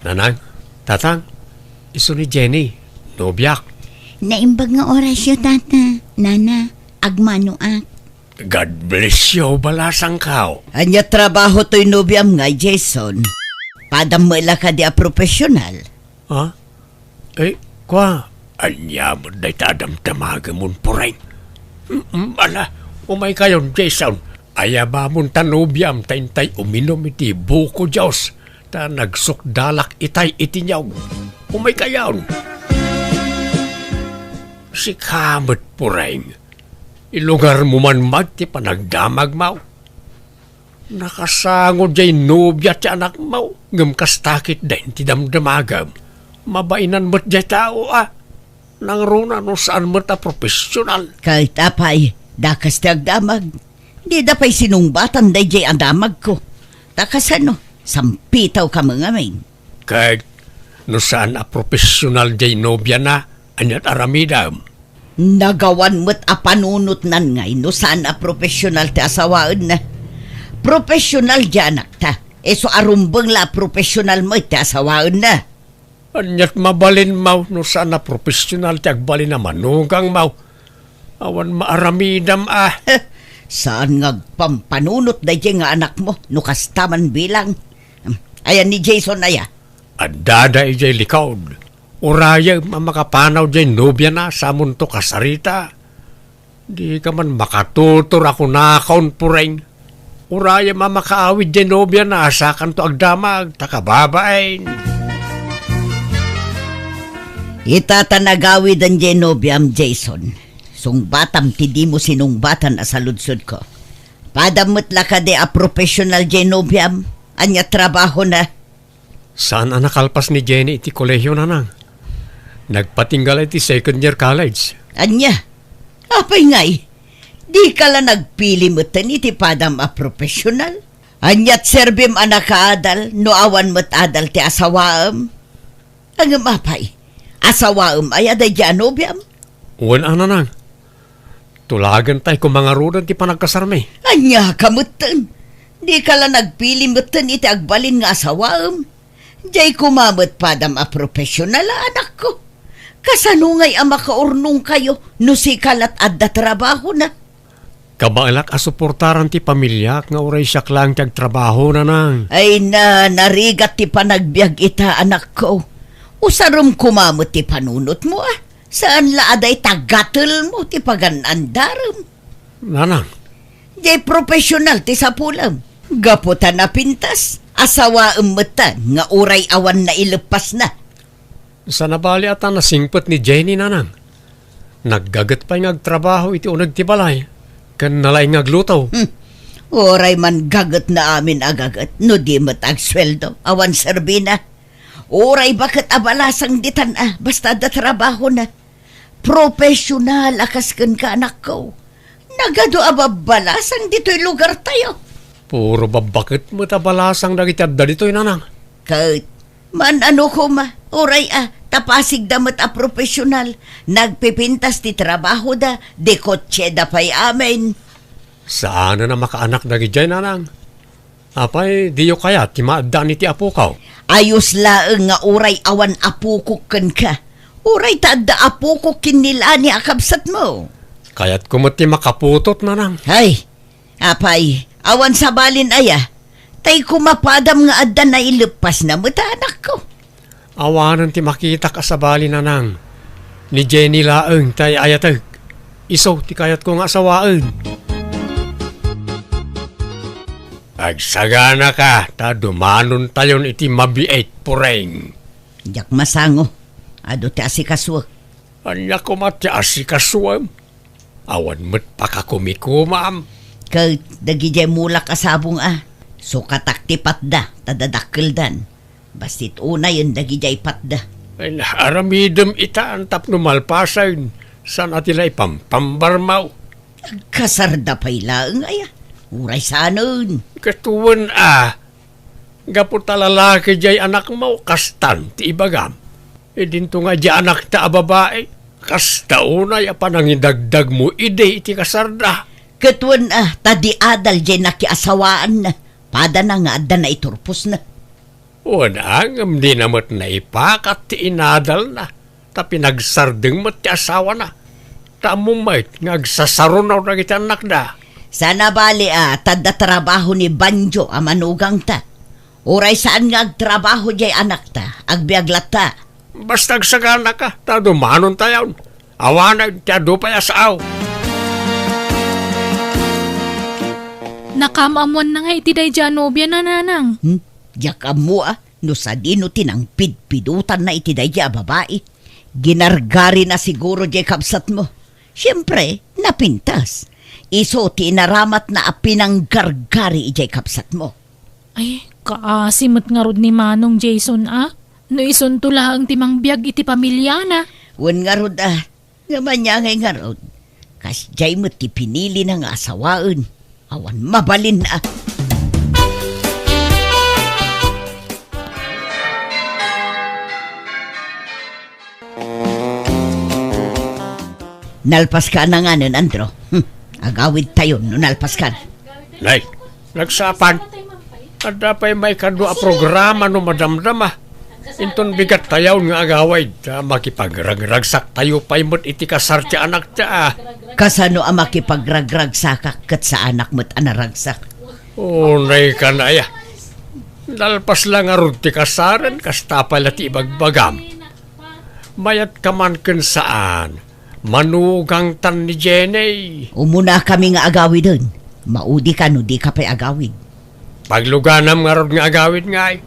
Nanang, tatang, iso ni Jenny, nobyak. Naimbag nga oras yun, tata. Nana, agmanoak. God bless you, balasang kao. Anya trabaho to'y nobyam nga, Jason. Padam mo ila ka di a profesional. Ha? Kwa, anya mo dahi tadam-tamaga mon poreng. Ala, umay kayon, Jason. Ayaba mon tanubyam, taintay uminom iti buko Diyos. Ta nagsukdalak itay itinyaw. Umay kayon. Si kamot poreng. Ilugar mo man ti panagdamag mau. Nakasangod jay nobya ti anak mau. Ngam kastakit din ti damdamagam. Mabainan mo't jay tao Nangruna no saan mo't profesional. Kahit apay, dakas ti agdamag. Di dapay sinungbatan day jay ang damag ko. Takas ano, sampitaw ka mga main. Kahit no saan profesional jay nobya na, anyat aramidam. Nagawan mo't apanunot nan ngay no saan profesional ti asawaan na. Profesional janak ta. So arumbang la profesional mo ti asawaan na. Anyat mabalin mau no saan profesional ti agbalin na manugang mau. Awan maaramidam Saan nga pampanunot da nga anak mo no kastaman bilang. Ayan ni Jason aya. Adada ijay likod. Uraya makapanaw dyan nobya na sa munto kasarita. Di ka man makatutor ako nakaon pureng. Uraya makaawid dyan nobya na asakan to agdamag takababain. Itatanagawid ang Genobiam, Jason. Sungbatam ti di mo sinungbatan sa ludsod ko. Padamot la ka de a professional Genobiam. Anya trabaho na. Saan ang nakalpas ni Jenny iti kolehiyo nanang? Nagpatinggal iti second year college. Anya? Apay ngay. Di ka lang nagpili mo iti padam a professional. Anyat serbim anak adal no awan mo't adal ti asawaam. Ang mapay. Asawaam ay aday Genobiam. Uwan nanang. Tulagan tayo kung mga rudan ti panagkasarme. Anya kamutan. Di ka lang nagpili mo iti agbalin nga asawaam. Diyay kumamot padam a profesional anak ko. Kasanungay ang makaurnong kayo no si kalat adda trabaho na. Kabailak asuportaran ti pamilya nga uray siyak lang tiyag trabaho nanang. Ay narigat ti panagbiag ita anak ko. Usarum kumamot ti panunot mo Saan laaday tagatul mo ti paganandaram. Nanang. Diyay profesional ti sapulam. Gaputan na pintas. Asawa umutan nga uray awan na ilepas na. Sa nabali ata nasingpot ni Jenny nanang. Naggagat pa yung agtrabaho iti unag ti balay. Kan nalay ngaglutaw. Oray man gagat na amin agagat. No di mat agsweldo. Awan serbina. Oray bakit abalasang ditan basta da trabaho na. Profesional akas kan ka anak ko. Nagado ababalasang dito'y lugar tayo. Puro babakit mo tabalasang dagiti adda dito'y nanang. Kahit man ano ko oray tapasig damat a profesional. Nagpipintas ti trabaho da, de kotse da pa'y amin. Saan na makaanak dagiti dyan nanang? Apay, diyo kaya ti maadda ni ti apukaw. Ayos laeng nga uray awan apukok kan ka. Uray taadda apukok kinila ni akabsat mo. Kaya't kumati makaputot nanang. Ay, apay, awan sa balin tay kumapadam nga adda na ilupas na mo ta anak ko. Awanan ti makita ka sa bali nanang. Ni Jenny laeng tay ayatag. Iso ti kayat ko nga asawaan. Agsagana ka, ta dumanon tayon iti mabiait pureng. Jak masango, ado ti asikaswag. Anya ko mati asikaswam. Awan mo't pakakumikumam. Kahit dagijay mulak asabong so katakti patda, tadadakkel dan. Bastit una yun dagijay patda. Ay aramidem ita ang tapno malpasan. San atila ipampambarmaw. Kasarda pa'y laeng Uray sanon. Katuwan Gapot talalaki jay anak mo, kastan ti ibagam. Dinto nga jay anak ta babae. Kasta unay panangidagdag mo ide iti kasarda. Katuwan tadi adal jay nakiasawaan na. Pada na nga adda na iturpos na. Wala, ngam di namat na ipakat ti inadal na. Ta pinagsardeng mat ti asawa na. Ta mumait, ngagsasarunaw na kita anak da. Sana bali tadda trabaho ni Banjo manugang ta. Uray saan nga agtrabaho jay anak ta, agbiaglat ta. Basta agsagana ka, ta dumanon tayo. Awanag, ti adu pa yasaw. Nakamamuan na nga iti day janobya na nanang. Yakam mo no sa dino tinang pidpidutan na iti day babae. Ginargari na siguro jay kapsat mo. Siyempre, napintas. Iso tinaramat na apinang gargari ijay kapsat mo. Ay, kaasimot nga rod ni Manong Jason No ison tula ang timang biyag iti pamilya na. Wan nga rod nga manyangay nga rod. Kas jay mo ti pinili na nga asawaan. Awan mabalin na. Nalpas ka na nga nun, Andro. Agawid tayo no nalpas ka. Nay, nagsapan. Ada pa'y may kadua programa no madamdama. Inton bigat tayaw nga agaway. Makipagragragsak tayo pa'y mo't iti kasar ti anak ta. Kasano ang makipagragrag sakak kat sa anak mo't anaragsak? Unay ka na ya. Nalpas lang arod ti kasaran, kasta pala ti ibagbagam. Mayat ka man kun saan. Manugang tan ni Jenny. Umuna kami nga agawid dun. Maudi ka no di ka pa'y agawid. Pagluganam nga rod nga agawid nga ay.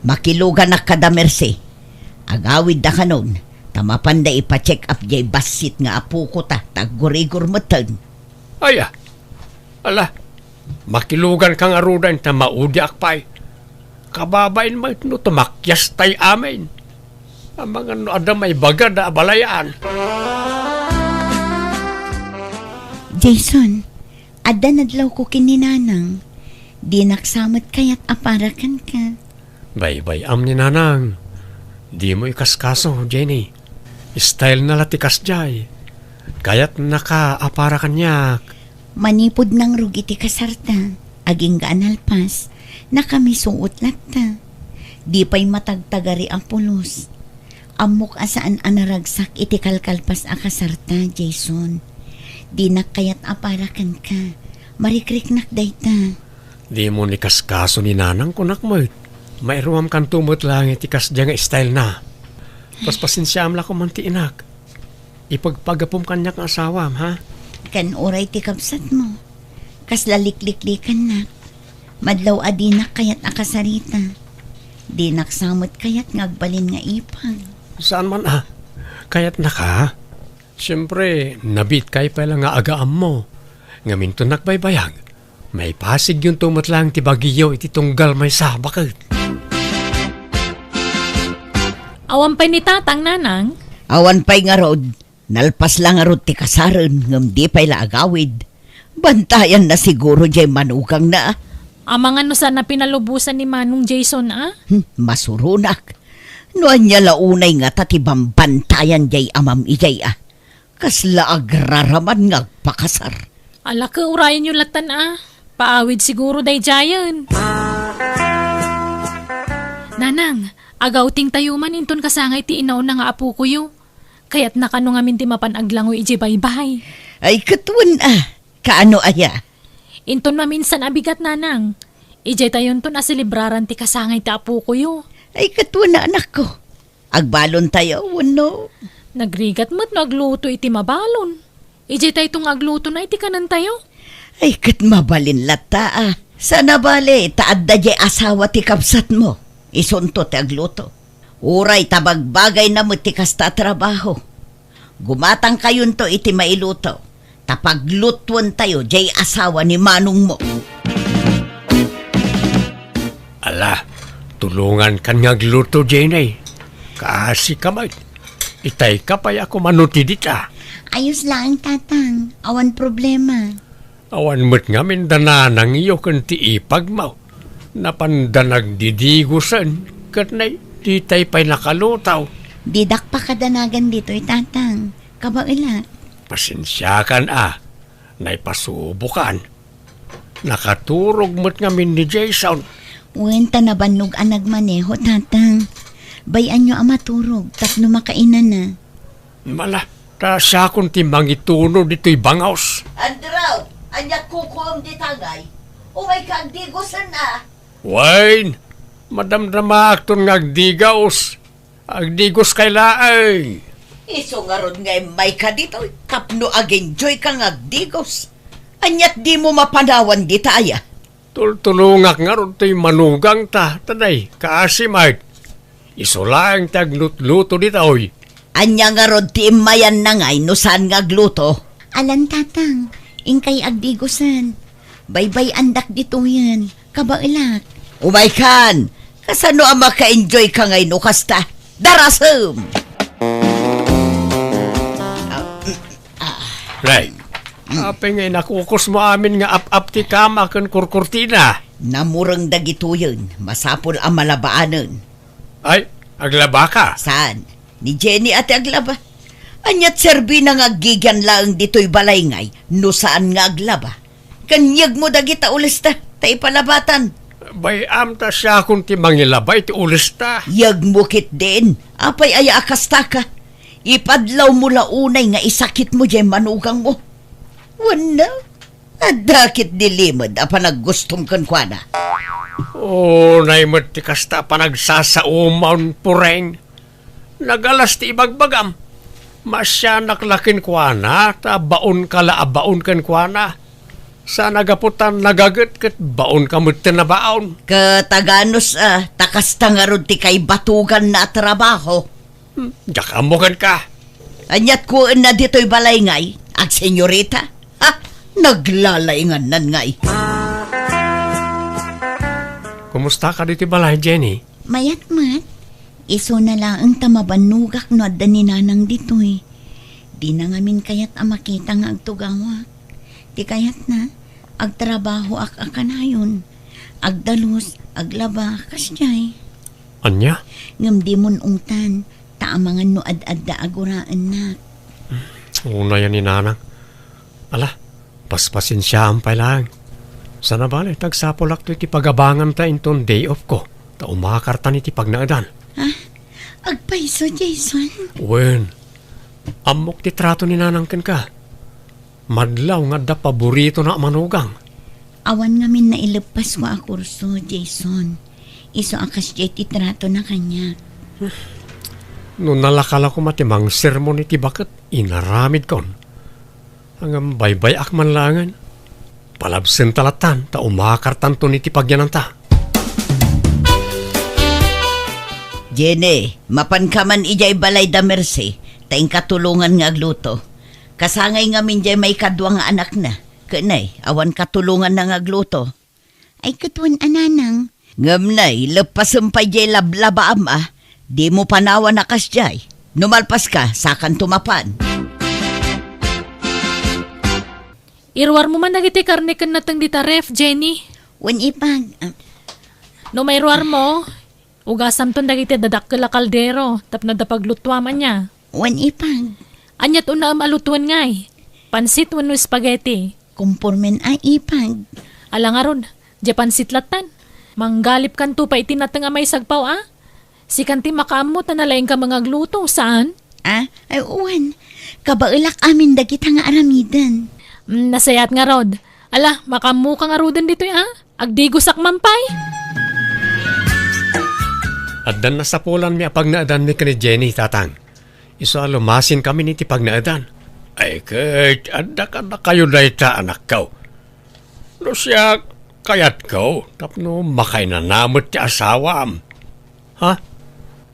Makilugan na kada merse. Agawid da ka nun. Tamapan da ipa-check up jay basit nga apo ko ta. Tagurigur matag. Aya. Ala. Makilugan kang arudan ta maudi akpay. Kababain mo no tumakyas tay amin. Ang mga no ada may bagad na abalayaan. Jason, ada nadlaw ko kininanang. Di naksamat kaya't aparakan ka. Bay-bay am ni nanang. Di mo ikaskaso, Jenny. Style na latikas jay. Kaya't naka-apara kanyak. Manipod ng rugi ti kasarta. Aging gaanalpas. Nakamisuot latta. Di pa'y matagtagari ang pulos. Amok asaan anaragsak iti kalkalpas a kasarta, Jason. Di nakayat aparakan ka. Marikriknak dayta. Di mo ni kaskaso ni nanang kunak mo. May ruwam kan tumot lang iti kasdya nga style na. Paspasinsyaam la ko man ti inak. Ipagpagapom kanyak ang asawam, ha? Kan oray ti kapsat mo. Kas lalik-liklikan na. Madlaw adinak kayat akasarita. Di naksamot kayat ngagbalin nga ipag. Saan man Kaya't naka. Siyempre, nabit kay pala nga agaam mo. Ngamin to nakbaybayag. May pasig yung tumot lang ti bagiyo iti tunggal may sabakit. Awan pa'y ni tatang nanang. Awan pa'y nga rod. Nalpas lang nga rod ti kasaran. Ngam di pa'y laagawid. Bantayan na siguro jay manugang na. Amang ano sana pinalubusan ni Manong Jason Masurunak. Noan niya launay nga tatibang bantayan jay amam ijay Kasla agraraman nga pakasar. Ala ka urayan yung latan Paawid siguro day jayan. Nanang, agawting tayo man inton kasangay ti inaw na nga apo ko yo. Kaya't nakano nga minti mapanaglango iji baybay. Ay katuan kaano aya? Inton maminsan abigat nanang. Ijay tayon ton asilibraran ti kasangay ti apo ko yo. Ay katuan na anak ko. Agbalon tayo, wano? Nagrigat mo't nagluto iti mabalon. Ijay tayo itong agluto na iti kanan tayo. Ay kat mabalin lata Sana bale, taad da jay asawa ti kapsat mo. Isunto ti agluto. Uray tabagbagay na mo ti kasta trabaho. Gumatang kayon to iti mailuto. Tapaglutuan tayo jay asawa ni Manong mo. Ala, tulungan kan nga agluto, Jenny. Kaasi kamay. Itay ka pa ako manuti dita. Ayos lang, tatang. Awan problema. Awan mo't ngamin dananang iyo kan ti ipag mo. Napandanag didigusan. Kat na ditay pa'y nakalutaw. Didak pa kadanagan dito, tatang. Kabaila. Pasensyakan naipasubukan. Nakaturog mo't ngamin ni Jason. Wen tanabanog ang nagmaneho, tatang. Bayan nyo ang maturog, tapno makainan na. Mala, ta siya kung timang ituno dito'y bangaws. Andraw, anyak kukuam di tagay. Umay kang digusan na. Wayne, madamdama akton ngagdigaos. Agdigos kay laay. Iso nga ron nga may ka dito. Tapno ag-enjoy kang agdigos. Anyat di mo mapanawan di taya. Tultulungak nga ron to'y manugang ta. Tanay, kaasimay. Isulaang taglutluto dito'y. Anya nga ron ti imayan na ngay no saan nga gluto. Alan, tatang, ingkay agdigusan. Baybay andak dito yan, kabailak. Umay kan, kasano ang maka-enjoy ka ngay no kasta? Darasam! Ray, apay ngay nakukos mo amin nga ap-ap ti kama kan kurkurtina. Namurang dagito yun, masapol ang malabaanan. Ay, aglaba ka. Saan? Ni Jenny at aglaba. Anyat serbi na nga gigyan lang dito'y balay ngay, no saan nga aglaba. Kanyag mo dagita ulis ta, tay palabatan. Bayam ta siya kung ti mangilabay ti ulis ta. Yag mukit din, apay aya akasta ka. Ipadlaw mo launay nga isakit mo dyan manugang mo. Wala, adakit dilimad apa naggustong kankwana. Oh, naimot ti kasta pa nagsasaumaw pureng. Nagalas ti ibagbagam. Masya naklakin kwa na, ta baon ka laabaon kan kwa na. Sa nagaputan nagagat kat baon ka mutin na baon. Kataganos takasta nga ron ti kay batugan na trabaho. Jakamukan ka. Anyat ko na dito'y balay ngay, at senyorita, naglalaingan nan ngay. Kumusta ka dito balay, Jenny? Mayat-mat, iso na lang ang tamabanugak no adda ni nanang dito eh. Di na ngamin kayat ang makita nga agtugawak. Di kayat na, agtrabaho ak akanayon. Agdalos, aglaba, kasyay. Anya? Ngam di mon ungtan, taamangan no ad-adda aguraan na. Una yan ni nanang. Ala, paspasin siya ang lang. Sana bali, tagsapolak to iti pagabangan ta inton day off ko. Ta umakartan iti pagnaadan. Ha? Agpaiso, Jason? Wen, amok ti trato ni nanang ken ka. Madlaw nga da paborito na manugang. Awan ngamin na ilepas ko a kurso, Jason. Iso akas jay titrato na kanya. Nung nalakala ko matimang sermon iti bakit, inaramid kon. Hanggang baybay akman langan. Palabsen talatan, ta umakartan to niti pagyanan ta. Jenny, mapan ka man ijay balay da mercy, taing katulungan nga agluto. Kasangay nga min jay may kadwa nga anak na. Kanay, awan katulungan na nga agluto. Ay katuan ananang. Ngamnay, lepasem pa jay lablaba ama, di mo panawa na kas jay. Numalpas ka, sakan tumapan. Irwar mo man nagiti karne kan natang dita ref, Jenny. Wan ipag. No may irwar mo, ugasam ton dagiti dadakkel a kaldero, tapno da paglutwa man niya. Wan ipag. Anyat una am alutuan ngay. Pansit wenno spaghetti. Kumpormen ay ipag. Ala nga ron, di pansit latan. Manggalip kan tu pa itinatang may sagpaw Si kanti makaamot na nalaing ka mga gluto, saan? Ay uwan. Kabailak amin dagita nga aramidan. Nasayat nga rod. Ala, makamu ka nga rodan dito Agdigosak mampay. Addan na sa pulan mi apag naadan mi kani Jenny, tatang. Iso lumasin kami niti pag naadan. Ay kait, adda ka na kayo dayta anak kaw. No siya, kayat kaw, tapno makay na namot ti asawam. Ha?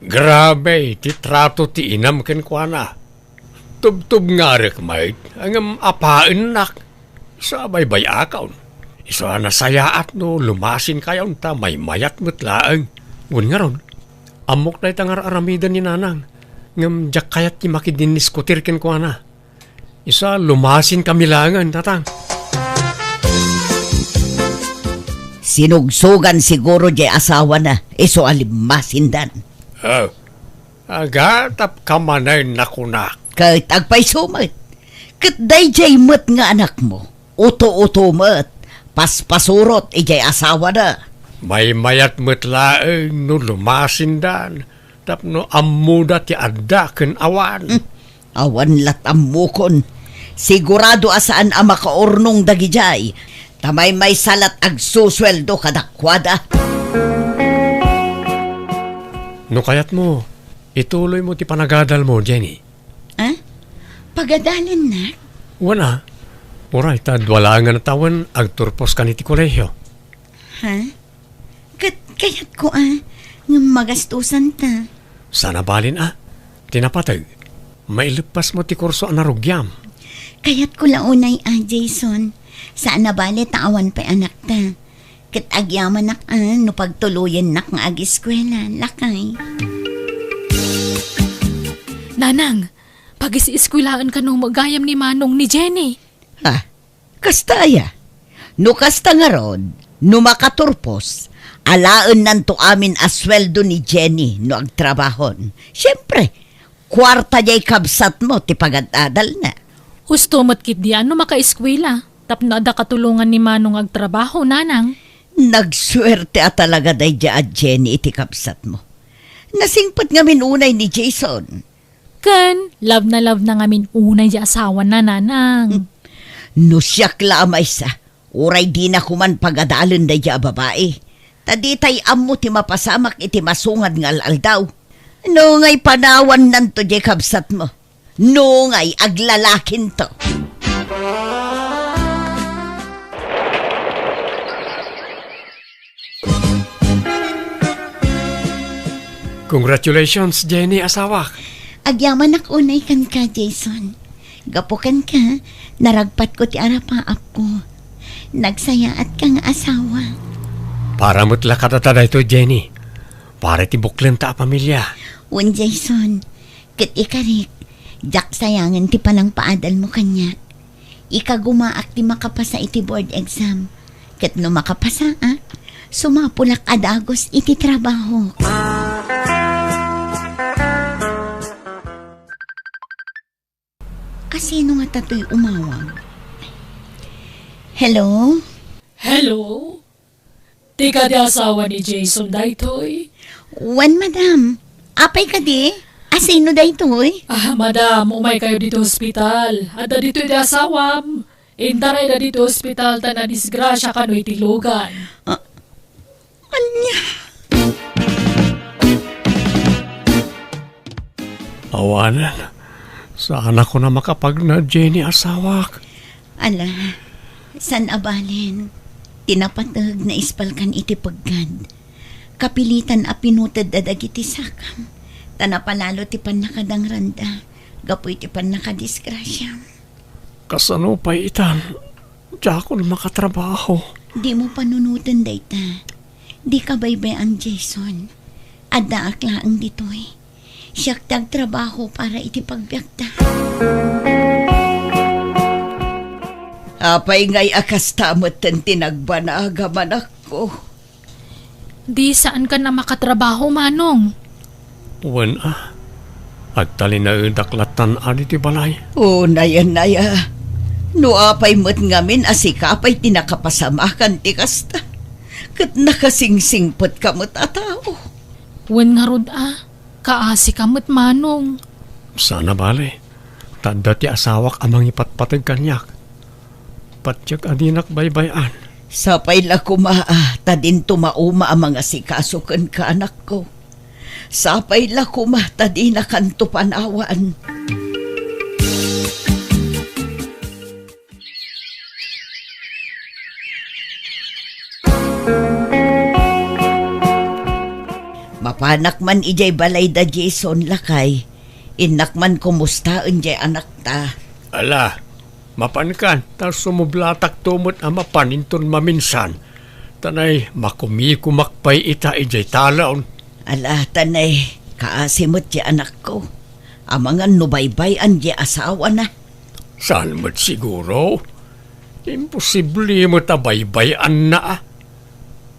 Grabe, ti trato ti inam ken kwa na. Tub-tub nga rek, mate. Ang apain nak. Sa baybay akaw. Iso nasayaat no, lumasin kayaw ta, may mayat mutlaang. Ngun nga ron, amok na itangar aramidan ni nanang. Ngam jak kayat ti makidinis kutir ken kwa na. Isa lumasin kami langan, tatang. Sinugsugan siguro jay asawa na, iso alimasindan. Oh, agatap kamanay na kunak. Kahit agpay sumat. Kat day jay mat nga anak mo. Uto-uto mat. Paspasurot ijay asawa na. May mayat metlaeng no lumasindan. Tapno amuda ti adda ken awan. Awan latam mo kon. Sigurado asaan ang makaurnong dagijay. Tamay may salat ag susweldo kadakwada. No kayat mo, ituloy mo ti panagadal mo, Jenny. Pagadalan na? Wana. Uray, tad wala nga natawan agturpos ka ni ti kolehiyo. Ha? Kayat ko ng magastusan ta. Sana balin tinapatag. Mailepas mo ti kurso na rugyam. Kayat ko launay Jason. Saan na bali taawan pa anak ta. Kat agyaman nak no pagtuluyan nak nga ag-eskwela. Lakay. Nanang, pag-isi-eskwilaan ka nung magayam ni Manong ni Jenny. Kastaya. No kasta nga rod, no makaturpos, alaan nanto amin asweldo ni Jenny no agtrabahon. Siyempre, kwarta jay kabsat mo ti pagadadal na. Husto mo't kit diyan no maka-eskwela. Tapno ada katulungan ni Manong agtrabaho, Nanang. Nagswerte talaga day dya at Jenny iti kabsat mo. Nasingpat ngamin unay ni Jason. Ken, love na ngamin unay di asawa na, Nanang. No siyak lamay sa, uray di na kuman pagadalan day dya babae. Taditay amo ti mapasamak iti masungad nga aldaw. No ngay panawan nanto di kabsat mo. No ngay aglalakin to. Congratulations, Jenny, asawak. Agyaman nak unay kan ka, Jason. Gapukan ka, naragpat ko ti arapaap ko. Nagsayaat kang asawa. Para mo't lakatatada ito, Jenny. Para ti buklen ta a pamilya. Un Jason, kit ikarik, jak sayangan ti palang paadal mo kanyak. Ika gumaak ti makapasa iti board exam. Kit no makapasa, sumapulak adagos iti trabaho. Kasino nga tato'y umawag? Hello? Hello? Tika di asawa ni Jason daytoy? Wan, madam. Apay ka di? Asino daytoy? Madam, umay kayo dito ospital. Ada dito di asawam. Intaray na dito ospital ta na disgrasya kano'y tilugan. Anya? Awanan. Saan ako na makapag na, Jenny, asawak? Ala, san abalin? Tinapatag na ispalkan iti paggad. Kapilitan a pinutad dadag iti sakam. Tanapalalo ti pan nakadang randa. Gapoy ti pan nakadisgrasya. Kasano pa itan? Diya ako na makatrabaho. Di mo panunutan dayta. Di ka baybay ang Jason. Adda aklaang ditoy. Siyak tagtrabaho para iti pagbiagta. Apay ngay akas tamot ten tinagbanaga manak ko. Di saan ka na makatrabaho, Manong? Wan agtali na daklatan ani ti balay. Naya. No apay mo't ngamin asikapay tinakapasamakan ti kasta. Kat nakasingsingpot kamot atao. Wen nga rod kaasi kamot, Manong. Sana bale. Tanda ti asawak amang ipatpatag kanyak. Patyak adinak baybayan. Sapay la kumaa, tadin tumauma ang mga sikasukan ka anak ko. Sapay la kuma, tadin na kanto panawaan. Mapanak man ijay balay da Jason lakay. Inak man kumustaan jay anak ta. Ala, mapankan, tas sumublatak tumot ang mapaninton maminsan. Tanay, makumikumakpay ita ijay talaon. Ala, tanay, kaasimot jay anak ko. Amangan nubaybay-an jay asawa na. Saan mo't siguro? Imposible mo tabaybayan na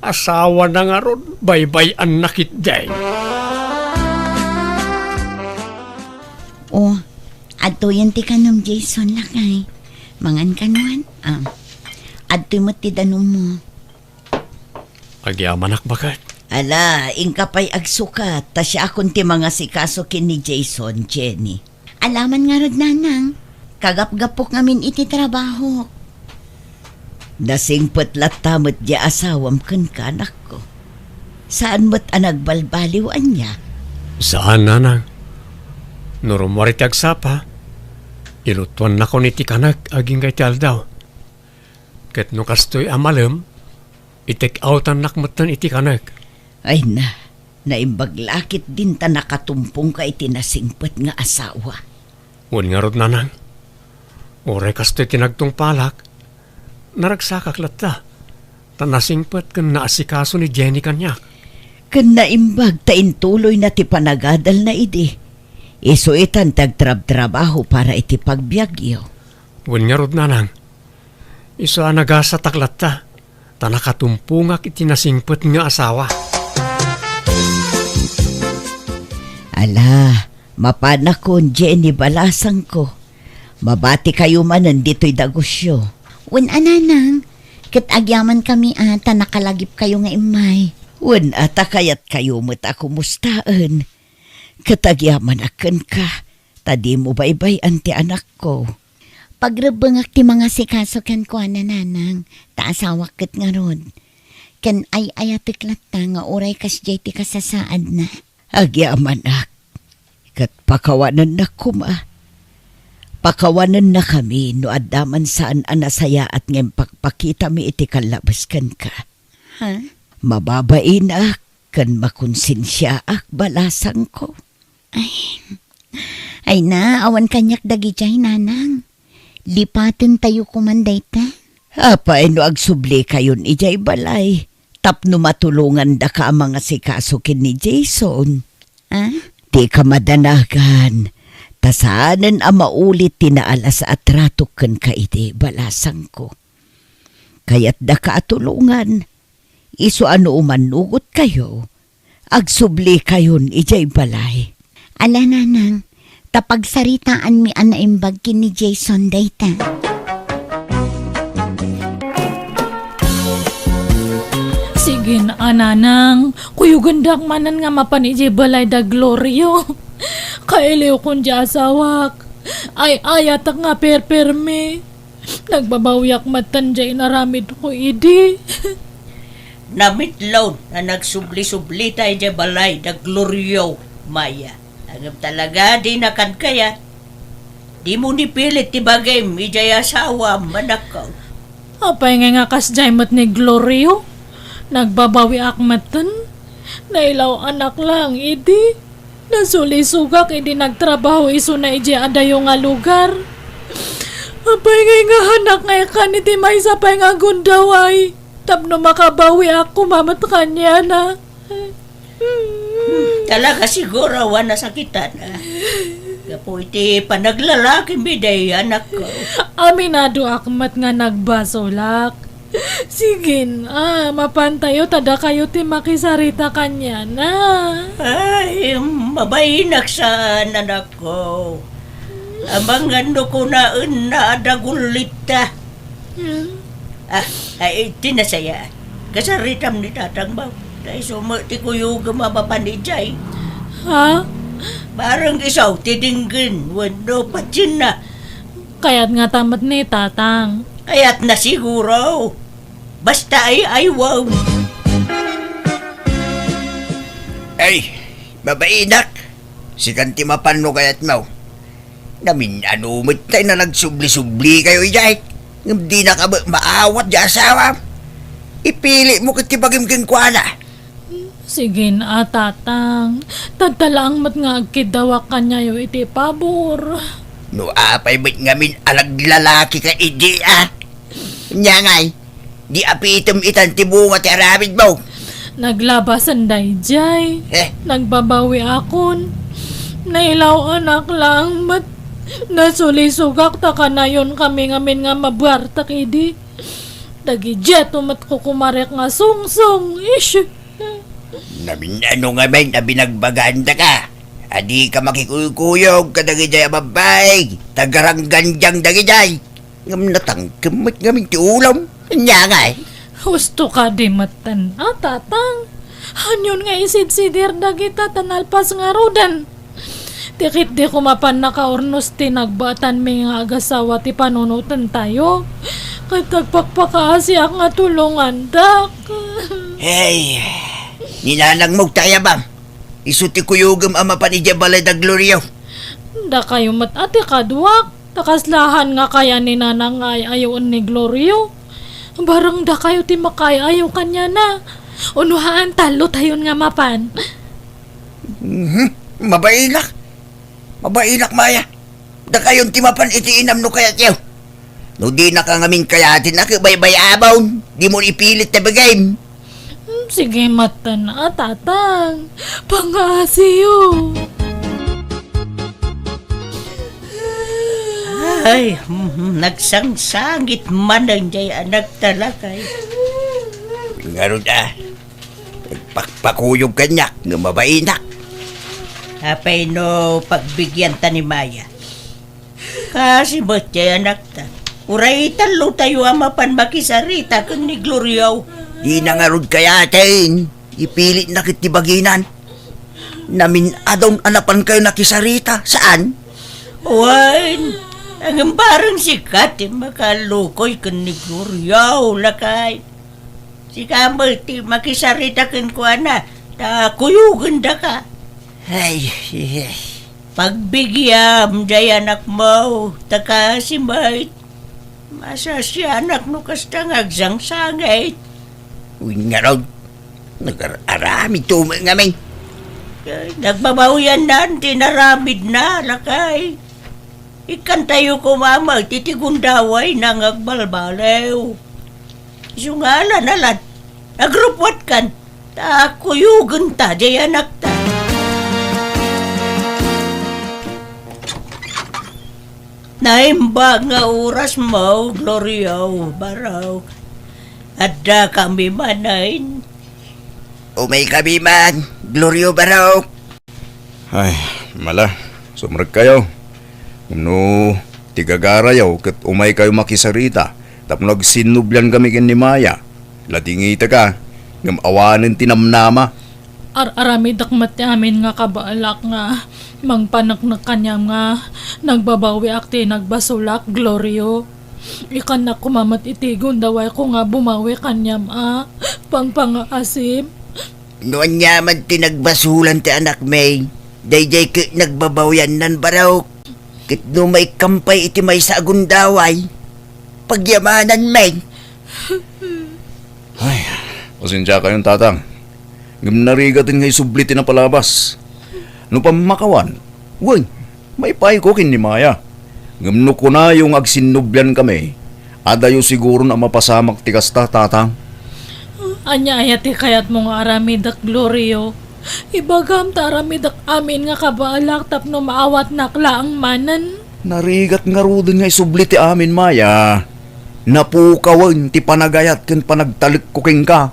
Asawa na nga ron, baybayan na kitday. Adto yan ti kanom Jason lakay. Mangan kanuan. Adto mo ti danom mo. Agyaman bakit? Ala, ingkapay agsukat, ta siya akong ti mga sikaso kin ni Jason, Jenny. Alaman nga rod nanang, kagap-gapok ngamin iti trabaho. Nasingpet latamot di asawam ken kanak ko. Saan mo't anagbalbaliwan niya? Saan, nanang? Nurumwarit agsapa. Ilutuan na ko niti kanak aging kay daw. Ket no kastoy amalem, itek outan nakmatan iti kanak. Ay na, naimbaglakit din ta nakatumpong ka iti nasingpet nga asawa. Wan nga rod, nanang. Oray kastoy tinagtong palak. Naragsakak latta. Tanasingpet kan naasikaso ni Jenny kanyak. Ken naimbag ta intuloy na ti panagadal na idi. Isuitan tagtrab-trabaho para iti pagbiagyo. Wan nga rod, nanang. Iso anagasa taklatta. Tanakatumpungak iti nasingpet nga asawa. Ala, mapanakon Jenny balasang ko. Mabati kayo man nandito'y dagusyo. Wen ananang, ket agyaman kami ata nakalagip kayo nga imay. Wen ata kayat kayo mo't ako mustaan. Katagyaman aken ka, tadi mo baybay anti anak ko. Pagrebengak ti mga sikaso ken ko nanang, taasawak ket nga rod. Ken ay ayatiklat ta nga oray kas jay ti kasasaad na. Agyaman ak, kat pakawanan na kuma. Pakawanan na kami no addaman saan anasaya at ngayon pakpakita mi iti kalabaskan ka. Ha? Mababain ak, kan makonsensya ak balasang ko. Ay na, awan kanyak dagi jay nanang. Lipaten tayo kumanday ta. Apay no agsubli kayon ijay balay. Tapno matulungan da ka ang mga sikaso kin ni Jason. Ha? Di ka madanagan. Tasanan ang maulit tinaalas at rato ken ka iti balasang ko. Kaya't da ka atulungan. Iso ano umanugot kayo. Agsubli kayon ijay balay. Ala nanang, tapagsaritaan mi anaimbag kin ni Jason dayta. Sige na, ananang. Kuyugandak manan nga mapaniji balay da Glorio. Kailiw kong di asawak. Ay ayatak nga perperme. Nagbabawiak matanjay na ramid ko idi. Namitlaw na nagsubli-subli tayo dyan balay na Glorio, Maya. Agam talaga di nakan kaya. Di mo nipilit ti bagay mi jay asawa manakaw. Apay nga kasjay mat ni Glorio. Nagbabawi akmatan. Nailaw anak lang idi. Nasulisugak idi nagtrabaho iso na iji adayo nga lugar. Apay nga hanak nga ikan iti may sapay nga gundaway. Tapno makabawi ako mamat kanya na. Talaga siguro wana sakitan. Kapo iti panaglalaki biday anak ko. Aminado akmat nga nagbasolak. Sige mapantayo tada kayo ti makisarita kanya na. Ay, mabainak sa anak ko. Amangano ko na adagulita. Ay, tinasaya. Kasaritam ni tatang ba? Dahil sumati ko yung gumapapanijay. Ha? Parang isaw, tidinggin. Wano, patsin na. Kaya't nga tamat ni tatang. Kaya't na siguro. Basta ay wow. Ay, mabainak. Si kanti mapano kayat mo. Namin anumit tayo na nagsubli-subli kayo ijay. Di na ka maawat di asawa. Ipili mo kiti bagimking kwa na. Sige na tatang. Tadalaang mat nga agkidawak kanya yung iti pabor. No apay ba't ngamin alaglalaki ka idi Nya ngay, di apitom itan tibunga ti aramid mo. Naglabasan dayjay. Nagbabawi akon. Nailaw anak lang mat nasulisugak ta kanayon kami ngamin nga mabuartak idi. Dagi jet umat ko kumarek nga sungsong. Ish. Namin ano nga may nabinagbaganda ka. Adi ka makikuyog ka dagijay ababay. Tagarangganjang dagijay. Ngam natangkemit ngamin ti ulam. Nya ngay. Husto ka di matan. Tatang. Hanyon nga isid-sidir dagita tanalpas nga rodan. Tikit di ko mapan nakaornos ti nagbatan may nga agasawa ti panunutan tayo. Katagpakpakaasi nga tulungan dak. Hey, ninanang mo tayo bang? Isuti kuyugam ama pa ni Jabalay da Glorio. Da kayo matati kadwak. Takaslahan nga kaya ni nanang ay ayaw ni Glorio. Barang da kayo ti makay ayaw kanya na. Unuhaan talo tayon nga mapan. Mabailak. Mabailak, Maya. Da kayon timapan iti inam no kaya tiyo. No di na ka ngamin kayatin na kabaybay abaw. Di mo ipilit na bagay. Sige matan tatang. Pangasiyo. Ay, nagsangsangit man ang jay anak talakay. Ngaro da. Pagpakpakuyog kanyak nga mabainak. Apay no pagbigyan ta ni Maya. Kasi ba't jay anak ta? Uray talo tayo amapan makisarita kan ni Glorio. Di na nga rod kayatin. Ipilit na kitibaginan. Namin adong anapan kayo nakisarita. Saan? Wan, ang barang sikat makalukoy kan ni Glorio lakay. Si Kamal ti makisarita kan ko na. Ta kuyugan da ka. Ay, Pagbigyan jay anak mo. Taka si Mait. Masa si anak no kastang agsangsangit. uy nga rod. Nag-arami tumang ngamin. Nagbabawian na, tinaramid na, lakay. Ikan tayo kumama, titigundaway nang agbalbalew. Isungala nalan, nagrupwat kan, takuyugan ta, jay anak ta. Naimba nga oras mo, Glorio, baraw. Adda kami manain. Umay kami man, Glorio Barok. Ay, mala, sumrag kayo. No, tigagarayaw kat umay kayo makisarita. Tap nagsinublan kami kin ni Maya. Ladingita ka, ngam awanin tinamnama. Arami dakmat amin nga kabaalak nga mangpanak na kanyang nga nagbabawi akti nagbasulak Glorio. Ikan na kumamat itigon daway ko nga bumawi kanyam pangpangaasim. Noon niya man tinagbasulan ti anak May. Dayjay ka nagbabawyan nan Barok. Kit no may kampay iti may sa agundaway. Pagyamanan May. Ay, pasensya kayong tatang. Ngam narigatin ngay sublitin na palabas. No pamakawan, uy, may pay ko kin ni Maya. Ngam no ko na yung agsinublan kami. Adayo siguro na mapasamak ti kasta tatang. Anya ayati kayat mong aramidak Glorio. Ibagam ta aramidak amin nga kabaalak tapno maawat nakla ang manan. Narigat nga rudin nga isubli ti amin, Maya. Napukawan ti panagayat ken panagtalik ko king ka.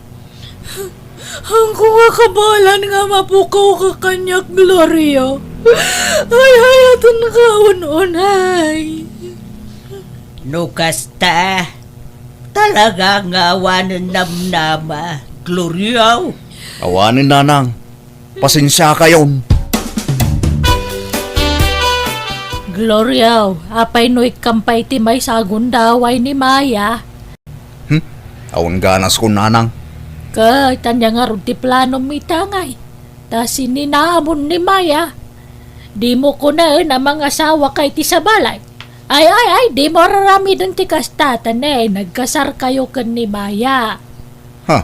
Ang kuha kabalan nga mapukaw ka kanyak Glorio. Ay hayatan ka ununay. Nukasta, talaga nga awanan namnama, Glorio. Awanin nanang, pasensya kayon. Glorio, apay no ikampay ti may sagundaway ni Maya. Awan ganas ko nanang. Kay tanya nga ron ti plano mitangay. Ta sininamon ni Maya. Di mo ko na na mga asawa kay ti sa balay. Ay, di mo rarami dun ti kastatan nagkasar kayo kan ni Maya. Ha?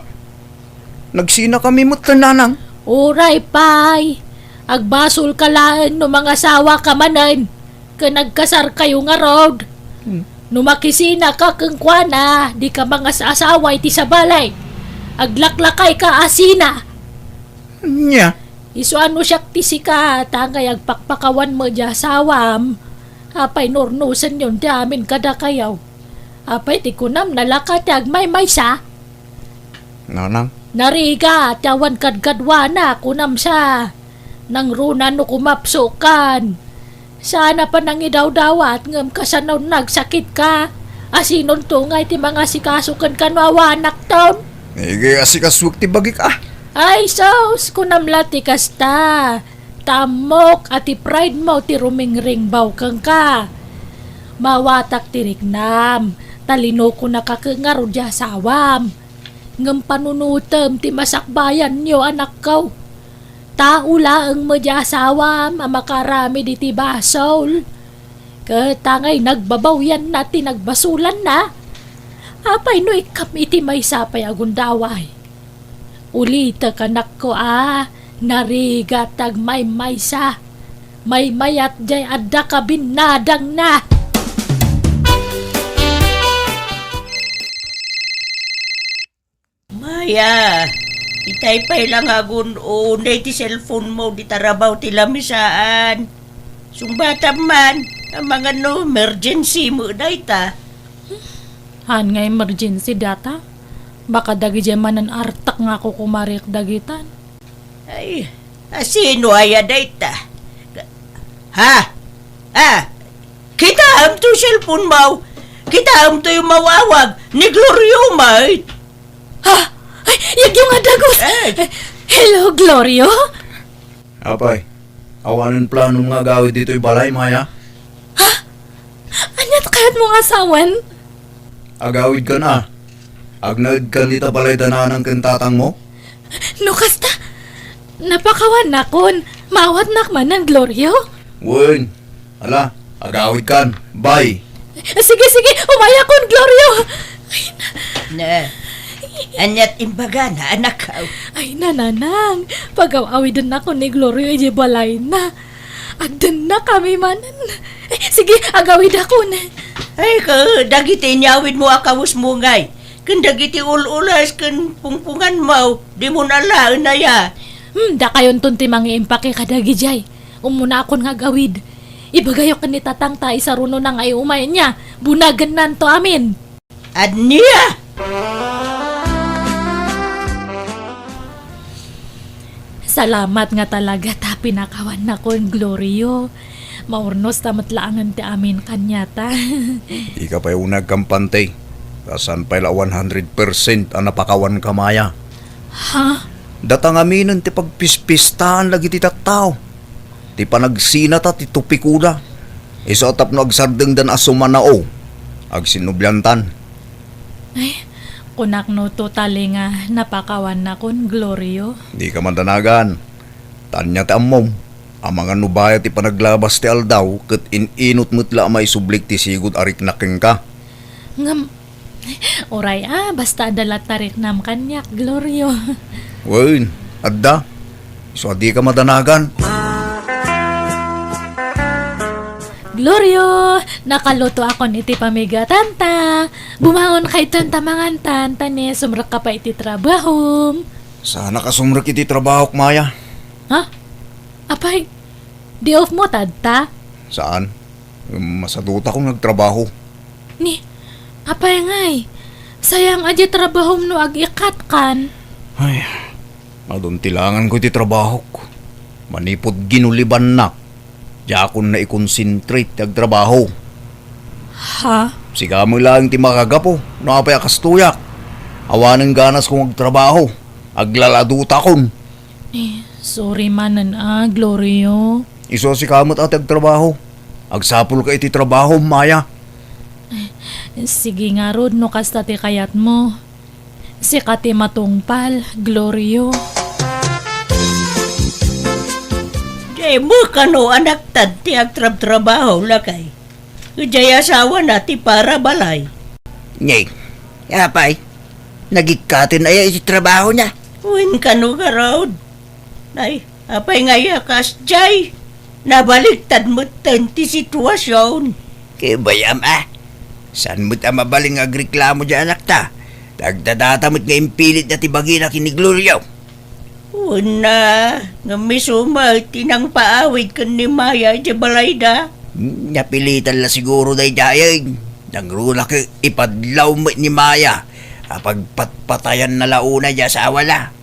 Nagsina kami mo't nanang. Uray, pay. Agbasol ka lang no mga asawa ka manan. Ka nagkasar kayo nga road. No makisina ka kang kwana, di ka mga asawa iti sa balay. Aglaklakay ka asina. Nya, Isu ano siya tisika, tangay agpakpakawan mo di asawam. Apay nornusan yun di amin kada kayaw. Apay ti kunam nalakat may sa. nanang. Nariga, tawan kadkadwana kunam sa. Nang runa no kumapsukan. Sana pa nang idawdawat ngam kasanaw nagsakit ka. Asinon tungay ti mga sikasukan kanwawa anak taon. Kaya asikaswag ti bagi ka. Ay, sos, kunamla ti kasta. Tamok at ti pride mo ti rumingring baw kang ka. Mawatak ti rignam, talino ko nakakangaro di asawam. Ngam panunutem ti masakbayan nyo anak kaw. Tao laeng mo di asawam, amakarami di ti basol. Katangay nagbabawyan na ti nagbasulan na. Apay no ikam iti may sapay agundaway. Ulita kanak ko nariga tag may maysa. May mayat jay adda ka binadang na. Maya, itay pay lang agun unay ti cellphone mo di tarabaw ti lamisaan. Sumbata man, ang mga no emergency mo dayta. Han nga emergency data? Baka dagi manan artak nga ako kumarik dagitan. Ay, asino aya dayta? Ha? Kita am to cellphone mo. Kita am to yung mawawag ni Glorio mate. Ha? Ay, yung nga dagot! Hello, Glorio? Apay, awanan plano nga gawid dito'y balay, Maya. Anyat kayat mong asawan? Agawid ka na. Agnagid ka nita balay tananang kentatang mo. No, kasta, napakawan na kon. Mawat nakman ng Glorio? Wen, ala, agawid kan. Bye. Sige, umaya kon, Glorio! Na, anyat imbaga na anak ka. Ay, nananang, pag-awidan ako ni Glorio, ije balay na. Agdan na kami manan. Sige, agawid ako na. Ay, dagiti nyawid mo akawus mo ngay. Kan dagiti ululas kan pungpungan mo, di mo nalaan na ya. Da kayon tunti mga impake kadagi jay. Umuna akon nga gawid. Ibagayo ka ni tatang ta isa runo nang ay umay niya. Bunagan nanto amin. Adniya! Salamat nga talaga ta pinakawan na kon Glorio. Maurnos tamatlaangan ti amin kanyata. Di ka pa'y unag kampante. Kasan pa'y la 100% ang napakawan ka, Maya. Ha? Datang aminan ti pagpispistahan lagi ti tattao. Ti panagsinata ti tupikuda. Isotap no agsardeng dan asumanao. Agsinubyantan. Ay, kunak no totally nga napakawan na kon Glorio. Di ka mandanagan. Tanya ti amom. Ang mga nubaya ti panaglabas ti aldaw ket inot mutla may sublik ti sigud arik naking ka. Ngam, oray basta adalat tarik nam kanyak Glorio. Wen, adda. So di ka madanagan. Glorio, nakaluto akon iti pamigatan ta. Bumahon kay tanta mangantan, tani sumrak ka pa iti trabaho. Sana ka sumrak iti trabaho, Maya. Ha? Apay, di off mo tadta? Saan? Masaduta kong nagtrabaho. Ni, apay ngay, sayang aja trabaho no ag-ikat kan. Ay, maduntilangan ko iti trabaho ko. Manipod ginuliban na. Diya akong na-concentrate ag trabaho. Ha? Siga mo lang ti makagapo, napay akastuyak. Awanan ganas kong agtrabaho. Aglaladuta kon. Sorry manan Glorio. Iso si kamot at agtrabaho. Agsapul ka iti trabaho, Maya. Sige nga rod no kasta ti kayat mo. Si kati matungpal, Glorio. Jay mo kano anak tad ti agtrab-trabaho lakay. Jay asawa na ti para balay. Ngay, apay, nagikatin ay iti trabaho niya. Uwin kano ka raod. Ay, apay nga yakas, Jay. Nabaliktad mo ti sitwasyon. Kaya bayam saan mo't mabaling agreklamo dyan anak ta? Dagdadata mo't nga impilit na tibagi na kiniglorio. Una, nga misuma, tinang paawid kan ni Maya di balay da. Napilitan la siguro day dayag. Nangrula ka ipadlaw mo ni Maya. Pagpatayan na launa dya sa awala.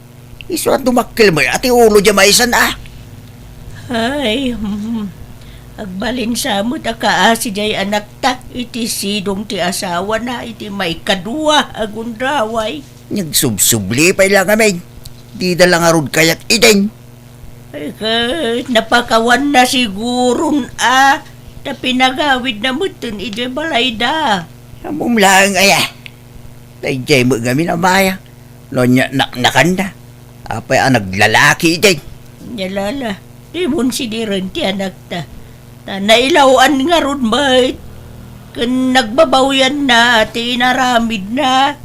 Iso at dumakil mo ati ulo dya maisan Ay, Agbalin sa mo ta kaasi jay anak ta, iti sidong ti asawa na, iti may kadua agundraway. Nagsubsubli pa lang kami. Di na lang arod kayak ideng. Ay napakawan na siguro na pinagawid na mo tun iti balay da. Amom lang aya. Dayjay mo kami na maya. Nonya nakanda. Apay ang naglalaki ideng. Nyalala, di mo sidiran ti anak ta. Na nailawan nga ron bait. Kan nagbabawyan na, ti inaramid na.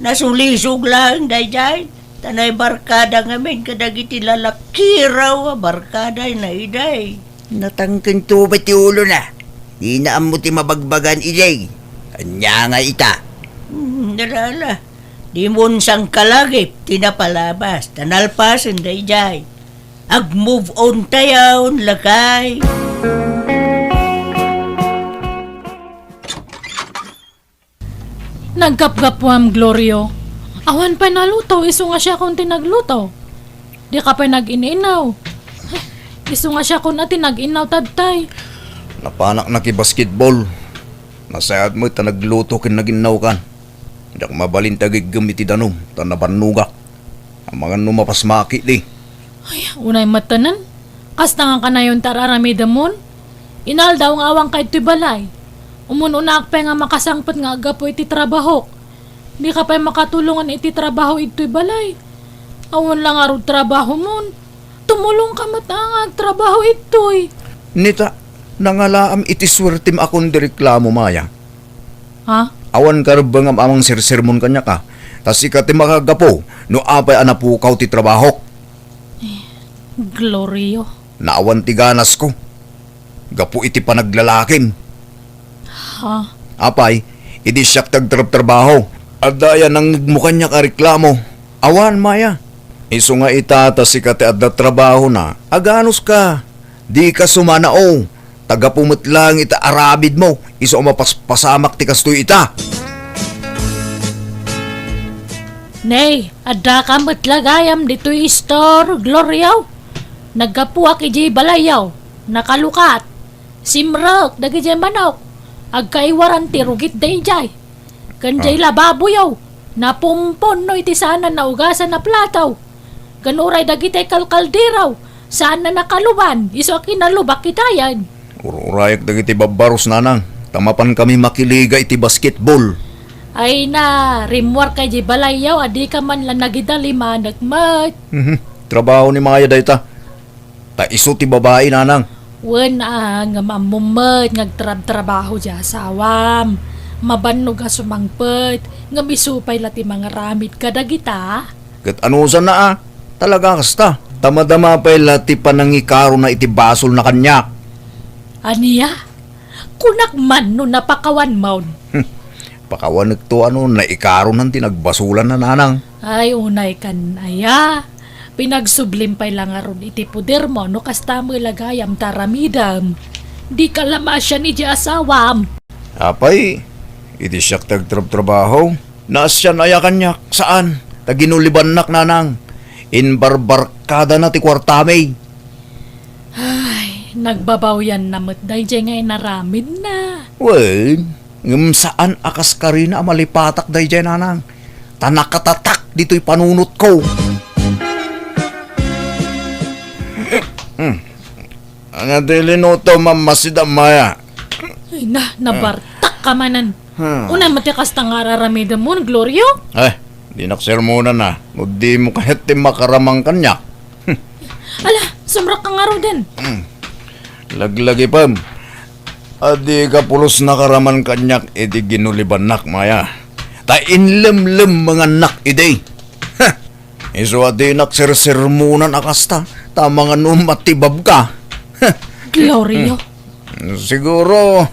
Nasulisog lang, dayjay. Tanay barkada ngamin, kadagiti lalaki raw, barkada na iday. Natangkin to ba ti ulo na? Di na amo ti mabagbagan ideng. Kanya nga ita. Nalala, di mo sang kalagip, tinapalabas, tanalpasan, dayjay. Ag-move on tayon, lakay. Nagkapgapwam, Glorio. Awan pa nalutaw, iso nga siya kung tinaglutaw. Di ka pa nag-ininaw. Iso nga siya kung natin nag-inaw, tadtay. Napanak na ki basketball. Nasayad mo ita nagluto kin naginaw kan. Hindi ako mabalin tagig gamiti danom, tanabanugak. Ang mga numapas maki di. Ay, unay matanan. Kasta nga ka na yung tararamida mon. Inal daw nga awang kahit balay. Umununak pa nga makasangpat nga agapo iti trabaho. Di ka pa makatulungan iti trabaho ito'y balay. Awan lang arod trabaho mon. Tumulong ka matangag trabaho ito'y. Nita, nangalaam iti swertim akong direklamo maya. Ha? Awan karbang amang sirsermon kanya ka. Tas ikati makagapo, no apay anapukaw ti trabaho. Glorio. Naawan ti ganas ko. Gapo iti panaglalakim. Ha? Apay, iti siyak tagtrabaho. At daya nang mukha niya ka reklamo. Awan, Maya. Iso nga itata si kate at trabaho na. Aganos ka. Di ka sumanao. Tagapumot lang ita arabid mo. Iso mapaspasamak ti kastoy ita. Nay, adda ka matlagayam dito'y store, Glorio. Nagkapuak iji balayaw. Nakalukat. Simrok, dagijay manok. Agkaiwaran ti rugit dayjay. Kanjay lababo yaw. Napumpon no iti sana naugasan na plataw. Kanuray dagitay kalkaldiraw. Sana nakaluban. Iso kinalubak kitayan. Ururayak dagiti babaros nanang. Tamapan kami makiliga iti basketball. Ay na, rimwar kay di balayaw. Adi ka man lang nagidalima nagmat. Trabaho ni mga yadayta. Ta iso ti babae nanang. Wen nga mamumet ngagtrabaho di asawam. Mabanog nga sumangpet. Nga misupay lati mga ramid kadagita. Kat ano sa na talaga kasta. Tamadama pa'y lati panangikaro na iti basol na kanya. Aniya? Kunak man no napakawan maun. Pakawanag to naikaro ng tinagbasulan na nanang. Ay unay kan aya. Pinagsublim pa'y lang aron iti puder mo no kasta mo lagayam taramidam. Di ka lamasya ni di asawam. Apay, iti siyak tagtrabaho. Naasyan aya kanya saan? Taginuliban nak nanang. In barbarkada na ti kwartamay. Ay, nagbabawyan na matday dyan ngay naramid na. Well, saan akas ka rin na malipatak day dyan nanang. Tanakatatak dito'y panunot ko. Ang adilinuto mamasid Maya. Ay na, nabartak ka manan. Unay matikas tang araramida mo, Glorio? Di naksermonan na. Di mo kahit di makaramang kanya. Ala, sumrak ka nga ro din. Laglagi pam. Adi ka pulos nakaraman kanyak, edi ginuliban nak, Maya. Ta inlem-lem mga nak, edi. Iso adi naksersermonan akasta. Ta mga numatibab ka. Glorio. Siguro,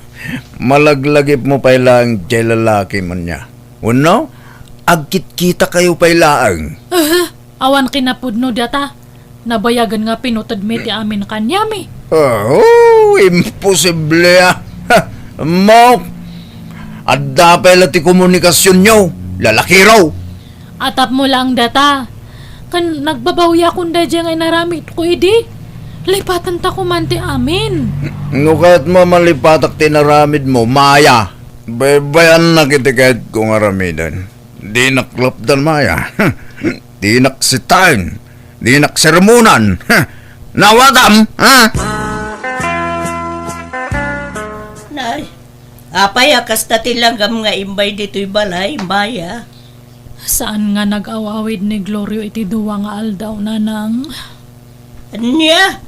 malaglagip mo pa ilang jay lalaki man niya. Uno, agkit kita kayo pa ilaang. Awan kinapudno data. Nabayagan nga pinutad mi ti amin kanyami. Oh, imposible Mo, at dapat ti komunikasyon nyo. Lalaki raw. Atap mo lang data. Kan nagbabawya kung da dyan ay naramit ko idi. Lipatan ta ko man ti amin. Nukat mo malipatak tinaramid mo, Maya. Baybayan na kita kahit kung aramidan. Di naklapdan, Maya. Di naksitain. Di nakseramunan. Nawadam, ha? Nay, apay akas ta tilanggam nga imbay dito'y balay, Maya. Saan nga nag-awawid ni Glorio iti duwa nga aldaw nanang? Anya?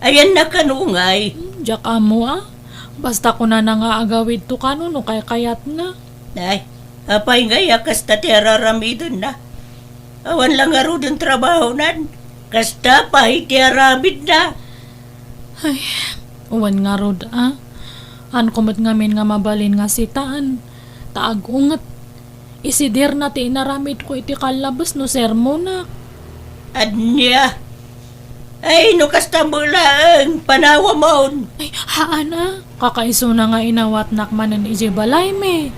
Ayan na kanungay. Diyak amo Basta ko na nga agawid to kano no kay kayat na. Nay, apay nga yakas ta tiyararamidon na. Awan lang nga ro dun trabaho nan. Kasta pa itiyaramid na. Uwan nga rod An kumot ngamin nga mabalin nga sitaan. Taag ungat. Isidir na ti inaramid ko iti kalabas no sermo na. Anya? Ay, no kasta mo lang, panawa mo. Ay, haana. Kakaiso na nga inawat nakmanan ije balay me.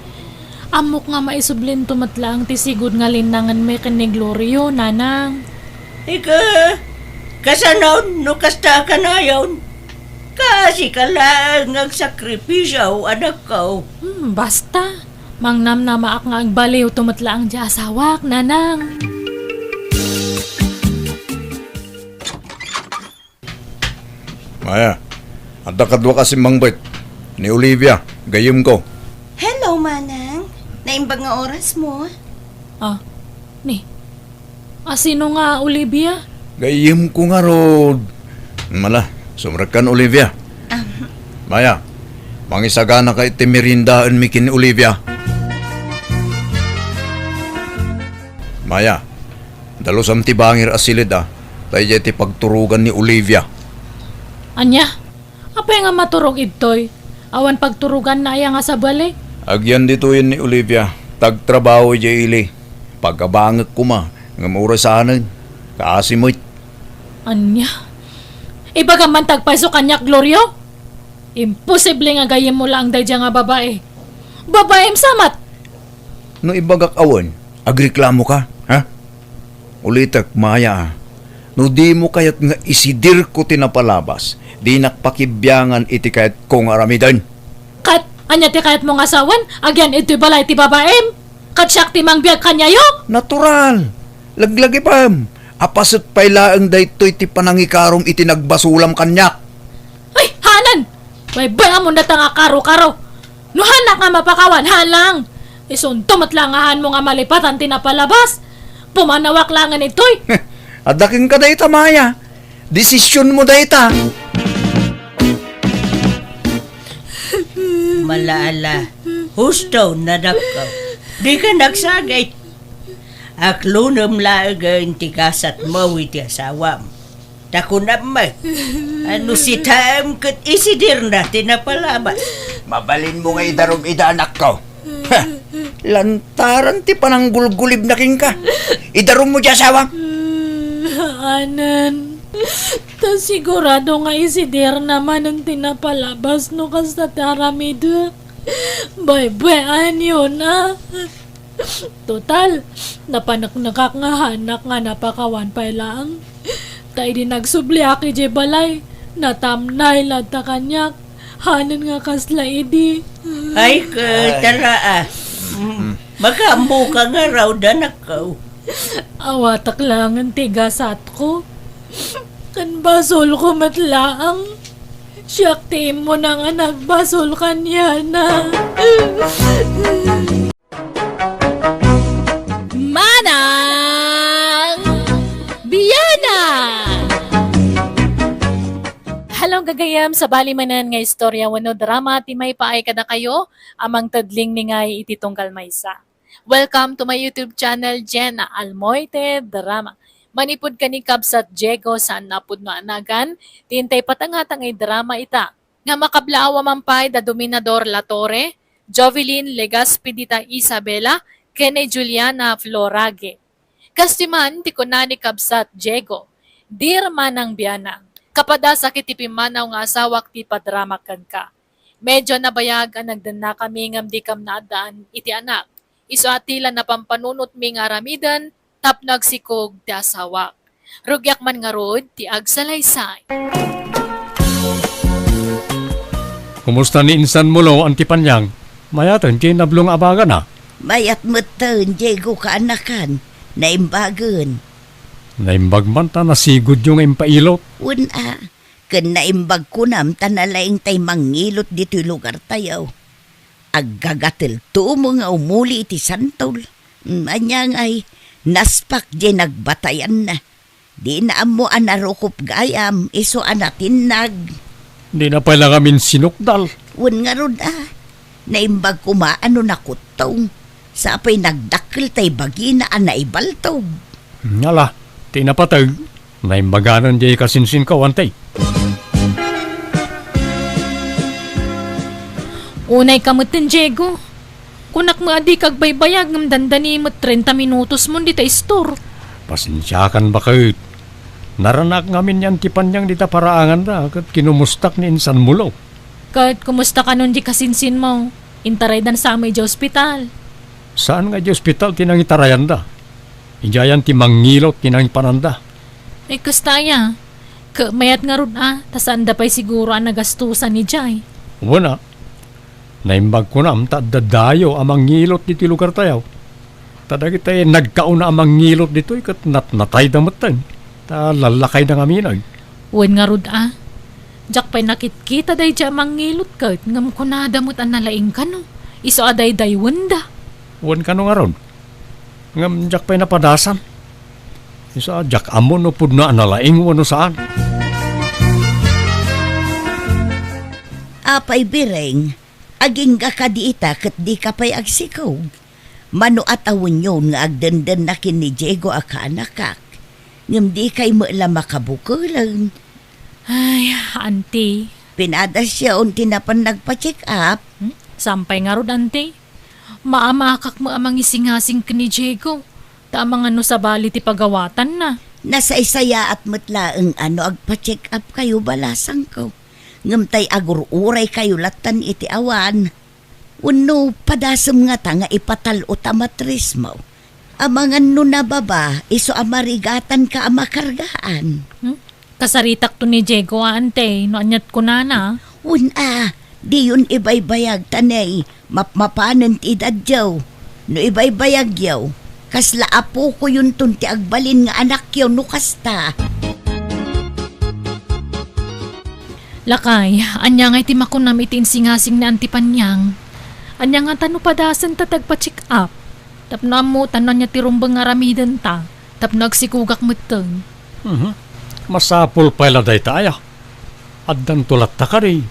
Amok nga maisublin tumatlaang tisigod nga linangan me ken ni Glorio, nanang. Ika, kasanaw, no kasta ka na yun. Kasi ka lang ang sakripisyo, anak ko. Basta. Mangnam na maak nga agbaliw tumatlaang di asawak, nanang. Maya, anda kadwa kasi mangbait ni Olivia, gayem ko. Hello, Manang. Naimbag nga oras mo? Sino nga, Olivia? Gayem ko nga rod. Mala, sumrakan Olivia. Maya, mangisagana ka iti merindaan mi kin Olivia. Maya, dalusam ti bangir asilid tayo ti pagturugan ni Olivia. Anya? Apay nga maturog itoy? Awan pagturugan na iya nga sa balik? Agyan dito yun ni Olivia, tagtrabaho di ili. Pagkabangag ko ma, nga maurasanan, kaasimot. Anya? Ibaga man tagpaiso kanyak, Glorio? Imposible nga gayem mo lang dahil nga babae. Babaem samat! No ibagak awan, agreklamo ka, ha? Ulitak, Maya, no di mo kayat nga isidir ko tinapalabas, di nakpakibyangan iti kayat kong aramidan. Kat, anya ti kayat mong asawan, agyan ito'y balay ti babaem? Kat siyak ti mangbiyag kanyayo? Natural, laglagi pam, apasot pay laang daytoy ti panangikarom iti nagbasulam kanyak. Ay, hanan! May baya mo na nga karo-karo. No hanak nga mapakawan, halang! Isuntumot langahan mo nga malipatan tinapalabas. Pumanawak langan ito'y. Adaking ka dayta, Maya. Desisyon mo dayta. Malaala, husto na dakaw. Di ka nagsagay. Aklunam laang ti kasat mo iti asawam. Tako naman. Ano si Tam kat isidir na tinapalabas. Mabalin mo nga idarom ida anak ko. Ha, lantaran ti pananggulgulib na king ka. Idarom mo dyan sawang. Anan. Ta sigurado nga isidir naman ang tinapalabas no kasta taramid. Bye-bye yun Total, napanaknakak nga hanak nga napakawan pa lang. Tay di nagsubli aki je balay. Natamnay lata kanyak. Hanan nga kasla idi. Ay ka, tara Makambo ka nga raw danak ko. Awatak lang ang tigasat ko. Kan basol ko matlaang. Siyak team mo na nga nagbasol kanya na. Manang Biyana! Halong gagayam sa balimanan nga istorya wano drama ti may paay kada kayo amang tadling ni ngay iti tungkal maysa. Welcome to my YouTube channel, Jenna Almoite Drama. Manipod ka ni Kabsat Diego saan napod no anagan, tintay patangatang ay drama ita. Nga makablaawa mampay da Dominador La Torre, Jovelyn Legaspedita Isabela, kene Juliana Florage. Kastiman ti kunani Kabsat Diego, dir manang biyana. Kapada sakit tipimanaw nga asawak ti padrama ka. Medyo nabayag ang nagdana kami ngam di kam naadaan iti anak. Iso atila na pampanunot mi nga aramidan, tap nagsikog ti asawak. Rugyak man nga rod, ti agsalaysay. Kumusta ni insan mo lo, Auntie Panyang? Mayatan, kay nablong abaga na. Mayat matan, Diego kaanakan, naimbagan. Naimbag man ta nasigod yung impailot. Una, ken naimbag ko nam tanalaing tay mangilot dito'y lugar tayo. Aggagatil to mo nga umuli iti santol. Anyang ay naspak di nagbatayan na. Di na mo anarukop gayam, iso anatinag. Di na pala kami sinukdal. Un nga ron naimbag ko maano nakutong. Sapay nagdakil tay bagina naibaltog. Ngala, tinapatag. Naimbaganan di kasinsin ka, Antay. Unay kamutin, Diego. Kunak mo adi kag baybayag ng dandani mo 30 minutos mo di ta store. Pasensyakan ba kayo? Naranak ngamin yan tipan niyang dita paraangan na kat kinumustak ni insan mulo. Kahit kumusta ka nun di kasinsin mo, intaray dan sa amay di ospital. Saan nga di ospital tinang itarayan da? Ijayan ti mangilot tinang pananda. Eh kastaya, mayat nga ron tasaan da pa'y siguro ang nagastusan ni Jai. Wala. Naimbag ko na tadadayo amang ngilot dito lugar tayo. Tadagi tayo nagkauna amang ngilot dito ikat natay damatan. Ta lalakay na ngaminag. Uwan nga ron Jak pa'y nakitkita day dya mangilot kahit ngam ko na damot ang nalaing ka no. Iso aday day wanda. Uwan ka no nga ron. Ngam jak pa'y napadasan. Isa jak amon no pud na nalaing wano saan. Apay bireng, aging ka diita kat di ka pa'y agsikaw. Mano atawon yun nga agdandan na kin ni Diego akanakak. Ngam di kay maala makabukulang. Ay, auntie. Pinadas siya unti na pan nagpa-check up. Sampay nga ron, auntie. Maamakak mo amang isingasing ka ni Diego. Tamang ano sa bali ti pagawatan na. Nasa isaya at matlaang agpa-check up kayo balasang ko. Ngamtay agururay kayo latan iti awan. Uno, padasam nga ta nga ipatal o tamatris mo. Amangan no na baba, iso amarigatan ka amakargaan. Kasaritak to ni Diego, ante. No anyat ko na. Di yun ibaybayag tanay. Mapmapanan ti dadyaw. No ibaybayag yaw. Kasla apo ko yun tunti agbalin nga anak yaw no kasta. Lakay, anya nga iti makunam iti insingasing na antipanyang. Anya nga tano padasan tatagpa-check up. Tapno mo tanon niya tirumbang nga ramidan ta. Tapno agsikugak muteng. Masapul pala day tayo. Addan tulat ta ka rin.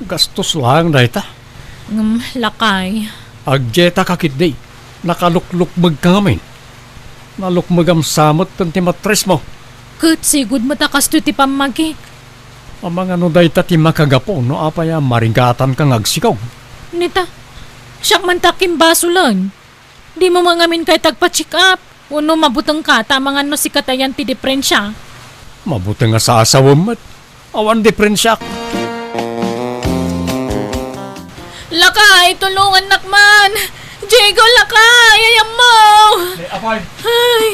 Gastos lang day ta. Lakay. Agjeta kakit day. Nakaluklukmag ka ngamin. Nalukmagam samot tanti matres mo. Kat sigud matakas to ti pamagi. Amang ano day ta ti makagapo no apaya maringatan kang agsikaw. Nita, siyak man takim baso lang. Di mo mangamin kay tagpa-check up. Uno mabutang ka, tamang ano si katayan ti diferensya. Mabuti nga sa asawam at awan diferensya. Lakay, tulungan nakman! Diego, lakay! Ayam mo! Apay! Ay!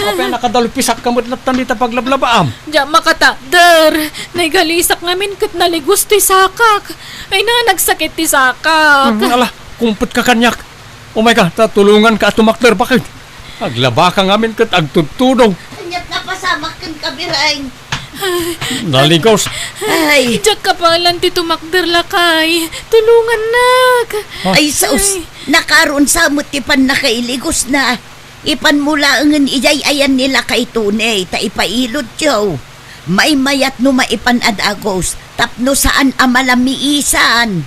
Apay nakadalupisak ka mo't latan dita paglablabaam. Diya makata, der! Naigalisak ngamin kat naligos ti sakak. Ay na, nagsakit ti sakak. Ala, kumput ka kanyak. Oh my God, tatulungan ka at tumakler bakit? Aglaba ka ngamin kat agtutudong. Kanyat na pasamak kan kabirain. Naligos. Ay, Diyak ka palan ti tumakder, lakay. Tulungan nak. ay saus. Nakaroon sa mutipan na kailigos na. Ipan mula ngan ijay ayan nila kay tunay. Ta ipailod yaw. May mayat no maipan ad agos. Tapno saan amalamiisan.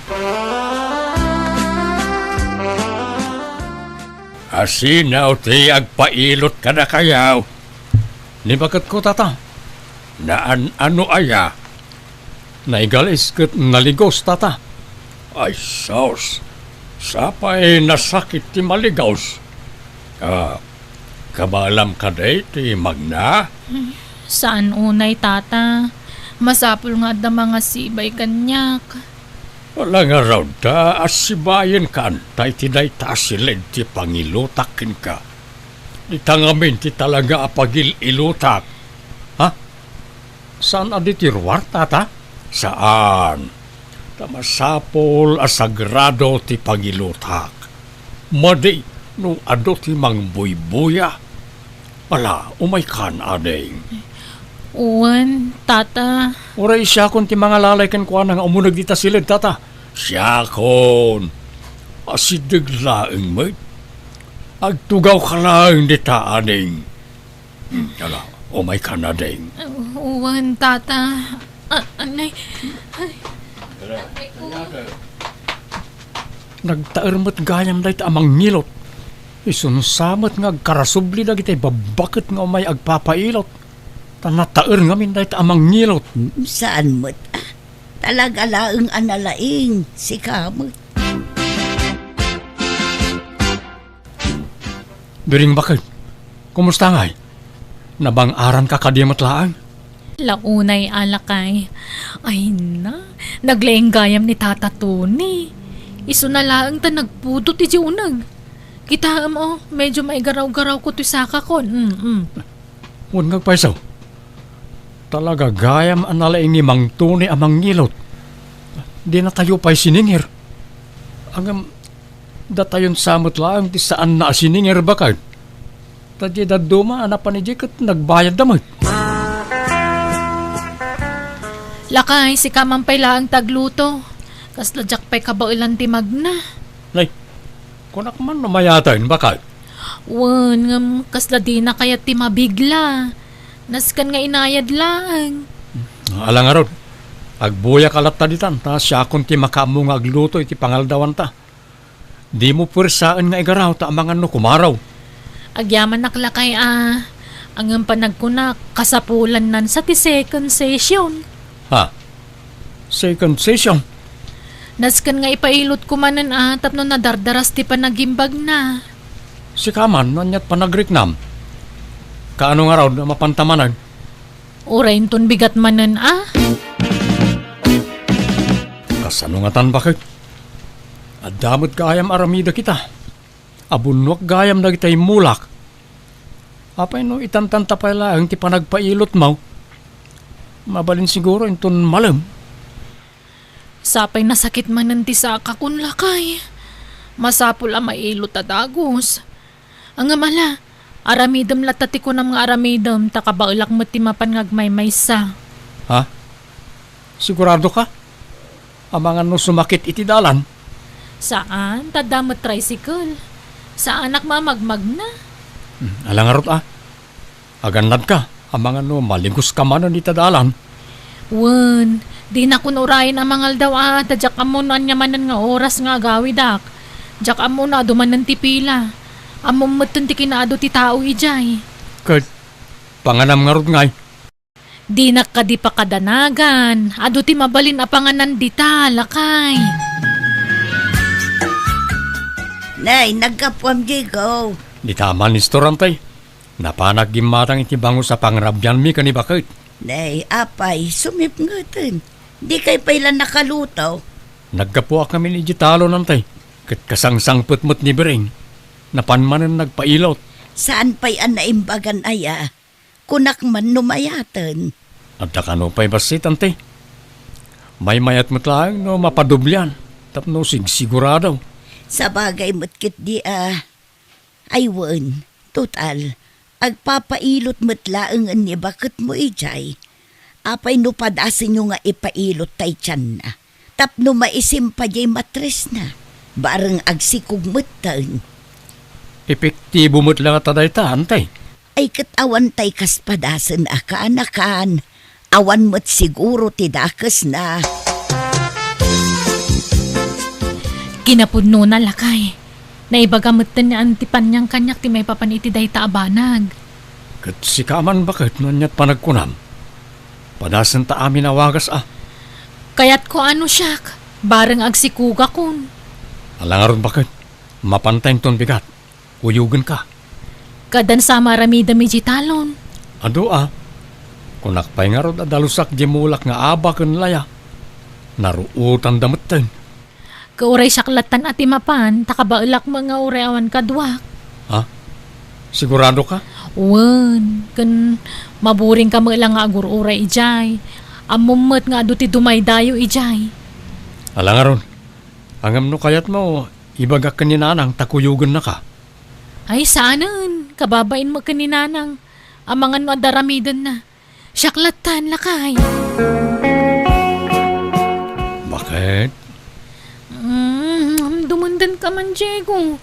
Asinaw ti agpailot ka na kayaw. Ni bakit ko tata? Naan ano aya? Naigalis kat naligos tata. Ay sos, sapay nasakit ti maligaws. Kabalam ka day ti magna? Saan unay, tata? Masapul nga da mga sibay kanyak. Wala nga raw da asibayan ka antay tinay tasilid ti pangilutakin ka. Di tangamin ti talaga apagil ilutak. Ha? Saan aditirwar, tata? Saan? Tamasapol asagrado ti pagilutak. Madi, no ado ti mangbuybuya. Ala, umay kan ading. Uwan, tata. Oray siya kon ti mga lalay kan kuha nga umunag dita silid, tata. Siya kon. Asidig laeng, mate. Agtugaw ka lang dita ading. Ala, umay kan ading. Uwan, tata. Anay. Nagtaermat gayam dahi amang ngilot. Isunsamat nga karasubli na kita babakit nga umay agpapailot. Tanataer nga min dahi amang ngilot. Saan mo't? Talaga laeng analaing si kamot. Biring bakit? Kumusta ngay? Nabang-aran ka kadimat laang? Launay alakay. Ay na, naglaing gayam ni Tata Tony. Iso na laang ta nagpudot iti unag. Kita mo, medyo maigaraw-garaw ko ti saka kon. Huwag ngagpaisaw. Talaga gayam analaing ni Mang Tony amang ngilot. Di na tayo pa'y siningir. Ang datayon samot lang ti saan na siningir bakit? Tadya daduma anapan ni Jeket nagbayad damag. Lakay, si Kamampay laang tagluto. Kasladyak pa'y kabailan ti magna. Nay, kunak man namayatayin bakit? Wan, ngam, kasla di na kaya ti mabigla. Naskan nga inayad lang. Alang arod, agbuya kalat taditan, ta siya kung ti makamu nga agluto iti pangaldawan ta. Di mo pursaan nga igaraw ta amangan no kumaraw. Agyaman naklakay ang panagkunak kasapulan nan sa ti second session. Ha? Second session? Naskan nga ipailot ko manan tapno nadardaras ti panagimbag na. Si Kaman, nanyat panagriknam. Kaano nga raw na mapantamanan? Urayin ton bigat manan Kasano nga tan bakit? Adamot gayam aramida kita. Abunwak gayam na kita'y mulak. Apay no itantanta pa lang ti panagpailot mo. Mabalin siguro inton malam. Sapay nasakit manan ti saka kun lakay. Masapul ang mailot at agos. Ang amala, aramidam latati ko ng mga aramidam takabaulak mo ti mapangagmay maysa. Ha? Sigurado ka? Amangan no sumakit iti dalan? Saan? Tadamot tricycle. Sa anak mamagmag na. Alangarot Aganad ka. Amangan no malingkos ka man iti dalan. Wan, di na kunurayin ang mangal daw tadyak amo na nyamanan nga oras nga gawidak. Jak amo na dumanan ti pila. Amom matun ti kinaado ti tao ijay. Kurt, panganam ngarot ngay. Di na ka di pa kadanagan. Ado ti mabalin apanganan dita, lakay. Nay, nagkapuam ko. Di taman ni Storantay. Napanag gimatang iti bango sa pangrabyan mi kanibakit. Nay, apay, sumip nga tin. Di kay pailan nakalutaw. Nagkapuak kami ni Jitalo nantay. Kat kasangsang putmut ni Bering. Napanmanan nagpailot. Saan pa'y naimbagan aya? Kunak man numayatan. At takano pa'y basit antay. May mayat mo't lang no mapadublyan. Tapno sigurado. Sa bagay mo't di aywan, total, agpapailot mo't laang ni bakit mo ijay. Apay no padasin nyo nga ipailot tay tiyan na. Tapno maisim pa jay matres na. Barang agsikog mo't taon. Epektibo mo't lang at adayta, antay. Ay katawan tay kas padasan anakan. Awan mo't siguro tidakas na. Kinapudno na lakay. Naibagamutan niya antipan niyang kanyak ti may papaniti day taabanag. Kat si Kaman bakit nanyat panagkunam? Padasan ta amin awagas Kaya't ko ano siyak, bareng agsikuga kun. Alangaron bakit? Mapantay ton bigat. Uyugan ka. Kadan sa maramida mijitalon. Ado kunak pa'y nga rod adalusak di mulak nga aba kun laya. Naruutan damutin. Kauray saklatan at imapan, takabaulak mga ureawan kadwak. Sigurado ka? Wen, kan maburing ka mo lang nga agur-uray ijay. Amumot nga adu ti dumay dayo ijay. Ala nga ron. Angam no kayat mo, ibaga kaninanang takuyugan na ka. Ay saanan, kababain mo kaninanang. Amangan no adaramidan na. Syaklatan lakay. Bakit? Dumundan ka man, Diego.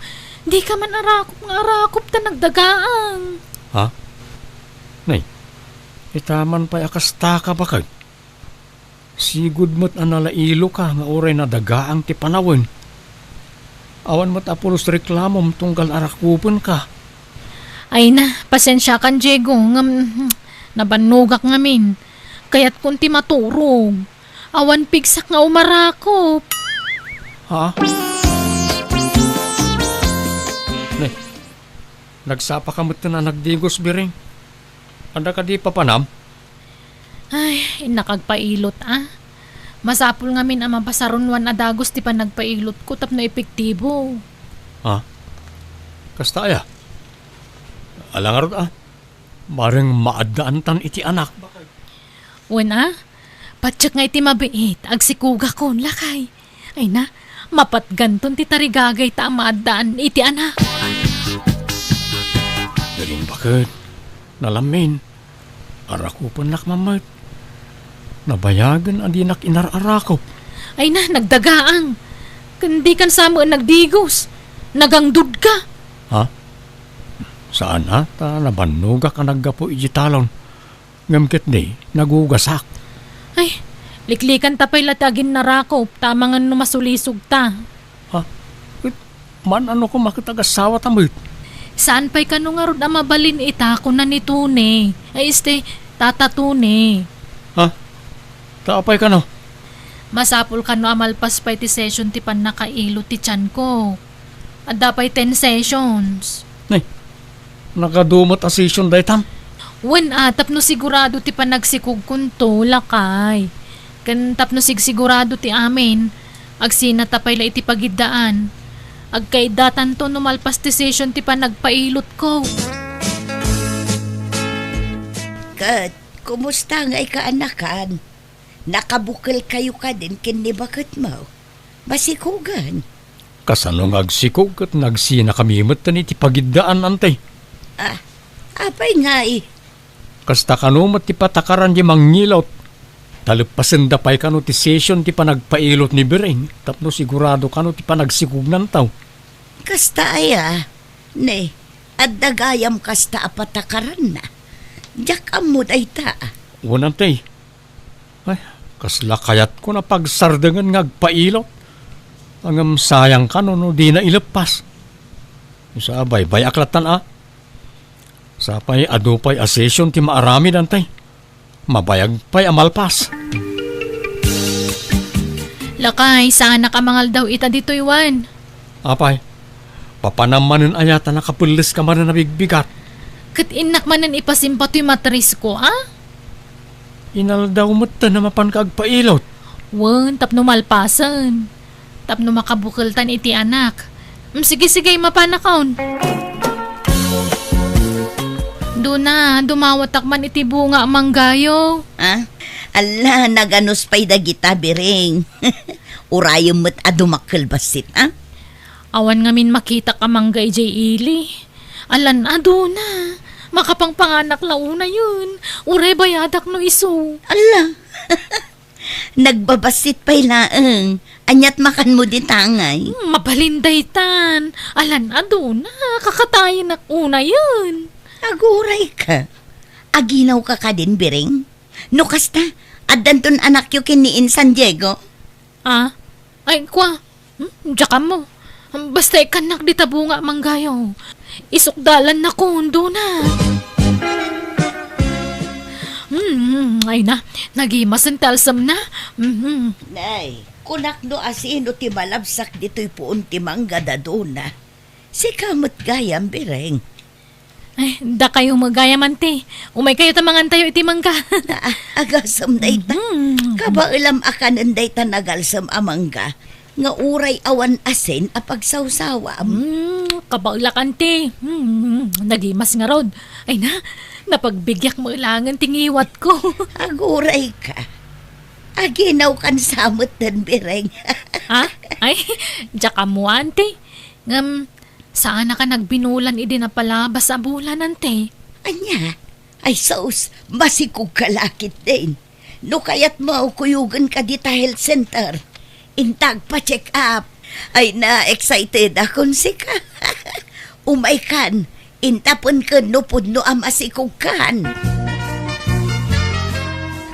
Di ka man arakop ta nagdagaang. Ha? Nay, itaman pa'y akasta ka bakag. Sigud mo't analailo ka nga oray na dagaang ti panawin. Awan mo't apulos reklamom tunggal arakupon ka. Ay na, pasensya kan, Diego. Nabanugak ngamin. Kaya't kunti maturog. Awan pigsak nga umarakop. Ha? Nay, nagsapa ka mo't na nagdigos biring. Anda ka di papanam? Ay, nakagpailot Masapul ngamin ang mapasarunwan na dagos ti pa nagpailot ko tapno epektibo. Ha? Kasta aya? Alangarot Maring maadaan tan iti anak. Wen patsak nga iti mabiit, agsikuga kon lakay. Ay na, mapatganton ti tarigagay ta maadaan iti anak. Galing bakit? Nalamin. Arakupon nak mamat. Nabayagan adi nak inararakop. Ay na, nagdagaang. Kandi kan samo nagdigos. Nagangdud ka. Ha? Saan ta nabanuga ka naggapo ijitalon. Ngamkit di, nagugasak. Ay, liklikan tapay latagin narakop. Tama nga numasulisog ta. Ha? Man ano ko makitagasawa tamit. Saan pa'y kano nga rod mabalin ita ko na ni Tune? Ay tata Tune. Ha? Taapay ka no? Masapul ka no amalpas pa'y ti session ti pan nakailo ti tiyan ko. At dapay 10 sessions. Nay, nakadumot a session day tam. Wen tap no sigurado ti pan nagsikog kunto lakay. Kan tap no sigurado ti amin. Agsina tapay la iti pagidaan. Agkaidatan to numalpas ti session ti pan nagpailot ko. Kat, kumusta nga ikaanakan? Nakabukal kayo ka din kini bakit mo? Basikugan. Kasano agsikog at nagsina kami iti pagidaan antay. Apay nga Kasta kanumat ti patakaran di mangilot. Talipasin da pa'y kano ti session ti panagpailot ni Bering. Tapno sigurado kano ti panagsikog ng tao. Kasta Ne, at dagayam kasta apatakaran na. Diyak amod ay ta. Unantay. Ay, kasla kayat ko na pagsardangan ngagpailot. Angam sayang ka no di na ilepas. Sa bay aklatan Sapay adupay a session ti maarami dantay. Mabayag pa'y amalpas. Lakay, sana kamangal daw ita dito iwan. Apay, papanamanin ayata nakapulis ka man na nabigbigat. Kat inak manan ipasimpato yung matris ko, Inal daw mata na mapan kaagpailot. Wen, tapno malpasan. Tapno makabukeltan iti anak. Sige, mapanakaon. Doon na, dumawat man iti bunga manggayo. Ala, naganos pa'y dagita biring. Urayom mo't adumakil basit, Awan ngamin makita ka manggay jay ili. Alan na. Makapangpanganak launa yun. Ure bayadak no iso. Ala, nagbabasit pa'y laeng. Anyat makan mo din tangay. Mapalinday tan. Alan na, kakatayin na una yun. Aguray ka. Aginaw ka din, biring. No kasta, adanton anak yu kiniin San Diego. Ay, kwa. Diyan mo. Basta ikanak di tabunga manggayo. Isukdalan na kundo na. Ay na, nagimasan talsam na. Nay, kunak no asin o ti malabsak dito'y puon ti mangga dadona. Si kamot gayam, biring. Ay, da kayo magayaman ti. Umay kayo tamangan tayo iti mangga. Agasam na ita. Kabailam akanan day ta nagalsam amangga. nga uray awan asin a pagsawsawam. Kabaulak ante. Nagimas nga rod. Ay na, napagbigyak mo ilangan tingiwat ko. Aguray ka. Aginaw kan samot den bireng. Ha? Ay, tsaka mo ante. Saan na ka nagbinulan idi na palabas sa bulan ante? Anya, ay saus, masikog kalakit din. No kayat mo kuyugan ka dita health center. Intag pa check up. Ay na-excited akong sika. Umay kan, intapon ka no pudno ang masikog kan.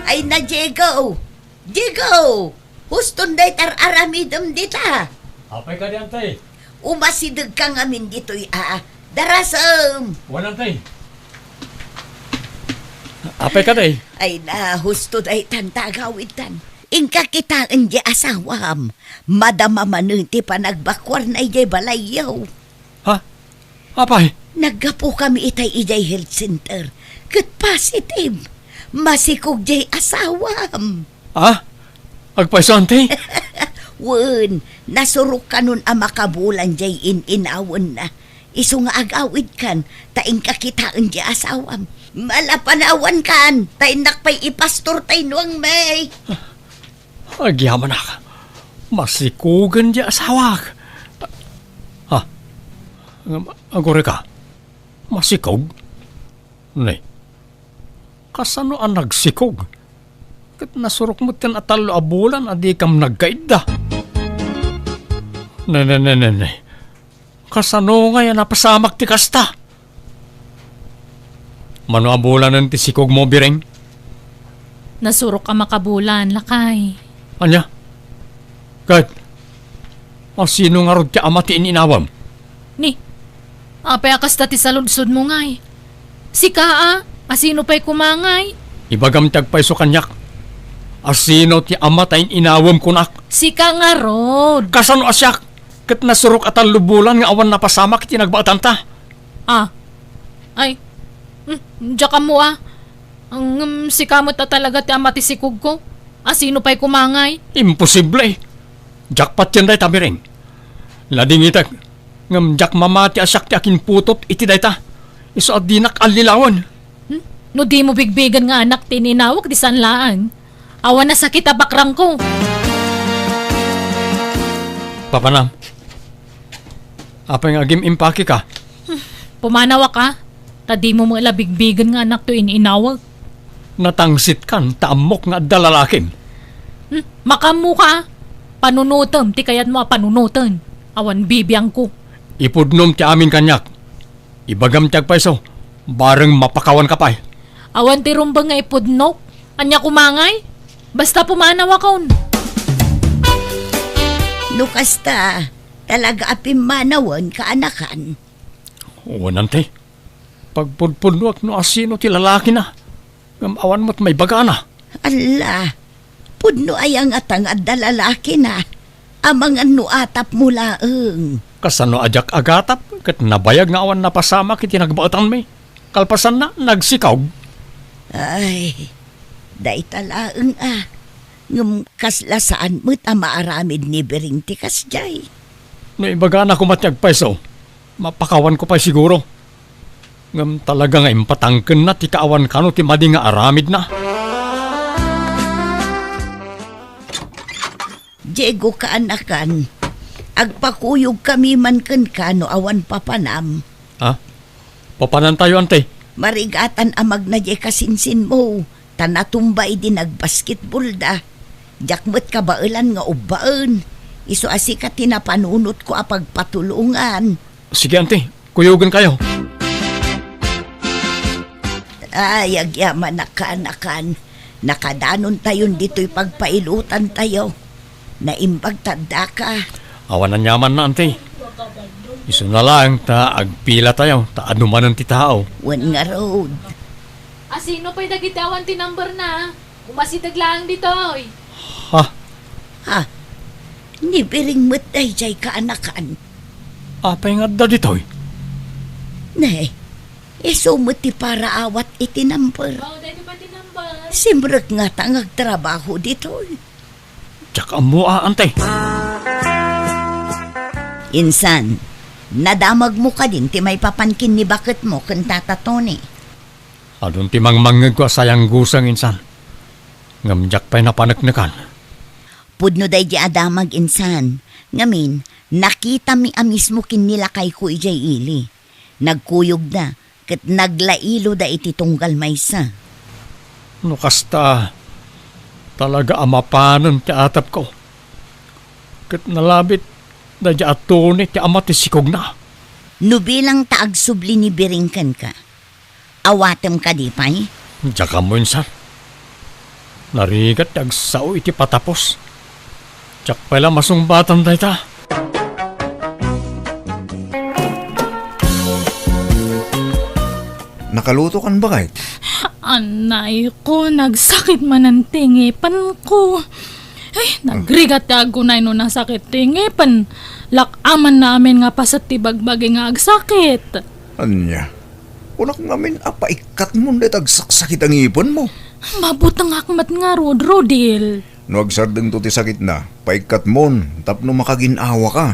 Ay na Diego! Diego! Huston day tar aramidom dita. Apay ka di, antay. Umasidag ka ngamin dito'y darasam. Wan, antay. Apay ka di. Ay na, husto day tantagawid tan. Ingka kitaan di asawam. Madama manunti pa nagbakwar na ijay balayaw. Ha? Apay? Naggapo kami itay ijay health center. Kat positive. Masikog jay asawam. Ha? Agpaiso, antay? Wen, nasurok ka nun ang makabulan jay inawon na. Iso nga agawid kan, taing kakitaan di asawam. Malapanawan kan, taing nakpay ipastor tay nuang may. Agyaman na. Masikugan di asawak. Ha? Agore ka? Masikog? Nay. Kasano ang nagsikog? Kat nasurok mo tin atalo abulan adi kam nagkaida. Nay. Kasano nga yan napasamak ti kasta? Mano abulan ng tisikog mo bireng? Nasurok ka makabulan, lakay. Anya? Kahit, sino nga rod ka amatiin inawam? Ni, apay akas dati sa ludsod mo ngay. Si Kaa, asino pa'y kumangay? Ibagam tagpaiso kanyak. Asino ti amatayin inawam kunak? Si Ka nga rod. Kasano asyak? Kat nasurok at ang lubulan nga awan napasamak iti nagbaatan ta. Ay, diya ka mo Ang si kamot na talaga ti amati sikog ko. Asino pa'y kumangay? Imposible. Jackpot yan day tabiring. Lading itak. Ngam jak mamati asyak ti akin putot iti day ta. Iso at dinak alilawan. No di mo bigbigan nga anak tininawag di sanlaan. Awan na sakit abakrang ko. Papanam. Apay nga agim impaki ka. Pumanawa ka. Tadi mo mga bigbigan nga anak to ininawag. Natangsit kan taamok nga dalalakim. Makamu ka. Panunutom, ti kayat mo panunutan. Awan bibiyang ko. Ipudnom ti amin kanyak. Ibagam ti agpaiso. Bareng mapakawan ka pa'y. Awan ti rumbang nga ipudnok. Anya kumangay. Basta pumanawa kaon. Nukasta, talaga apimanawan ka anakan. Wanante. Pagpudpudnuak no asino ti lalaki na. Awan mo't may baga na. Ala, pudno ay ang atang at dalalaki na. Amang ano atap mula Kasano ajak agatap. Kat nabayag nga awan napasama kiti nagbaatan may. Kalpasan na, nagsikaw. Ay, day talaang ngam kaslasaan mo't maaramid ni Bering tikas jay. No ibaga na kumatyag paiso. Mapakawan ko pa siguro. Ngam talaga nga impatangken na ti kaawan kano ti madi nga aramid na. Diego ka anakan, agpakuyog kami man ken kano awan papanam. Ha? Papanan tayo ante. Marigatan amag na di kasinsin mo, tanatumbay din nagbasketball da. Jakmet kabailan nga ubaan. Iso asika tinapanunot ko apagpatulungan. Sige ante, kuyugan kayo. Ay, agyaman na kaanakan. Nakadanon tayon dito'y pagpailutan tayo. Naimbagtanda ka. Awan na nyaman na ante. Iso na lang ta agpila tayo. Ta anuman ang ti tao. Wan nga road. Asino pa'y dagitawan ti number na? Umasidag lang dito. Ha? Ha? Nibiring mo't ay jay kaanakan. Apay nga da ditoy. Ne, iso mo't ti para awat iti number. Dahil pa ti number. Simrek nga tangag trabaho dito'y. Tsaka mo ante. Insan, nadamag mo ka din ti may papankin ni bakit mo kung Tata Tony. Adun ti mangmangag ko sayang gusang insan. Ngamjak pa'y napanagnakan. Pudno day di adamag insan. Ngamin, nakita mi mismo kin nila kay ko ijay ili. Nagkuyog da, kat naglailo da iti tunggal maysa. No kasta, talaga amapanan ti atap ko. Kat nalabit, da di atone ti ama ti sikog na. No bilang taagsubli ni Biringkan ka, awatem ka di pa'y? Diyan mo insan. Narigat ti agsao iti patapos. Diyak pala masungbatan tayo ta. Nakaluto kan ba kahit? Anay ko, nagsakit man ang tingipan ko. Ay, nagrigat ako na no nasakit tingipan. Lakaman namin nga pa sa tibagbagi nga agsakit. Anya? Unak ngamin apaikat mo na tagsakit ang ipon mo. Mabutang akmat nga, Rodil. No agsardeng to ti sakit na, paikat mo, tapno makaginawa ka.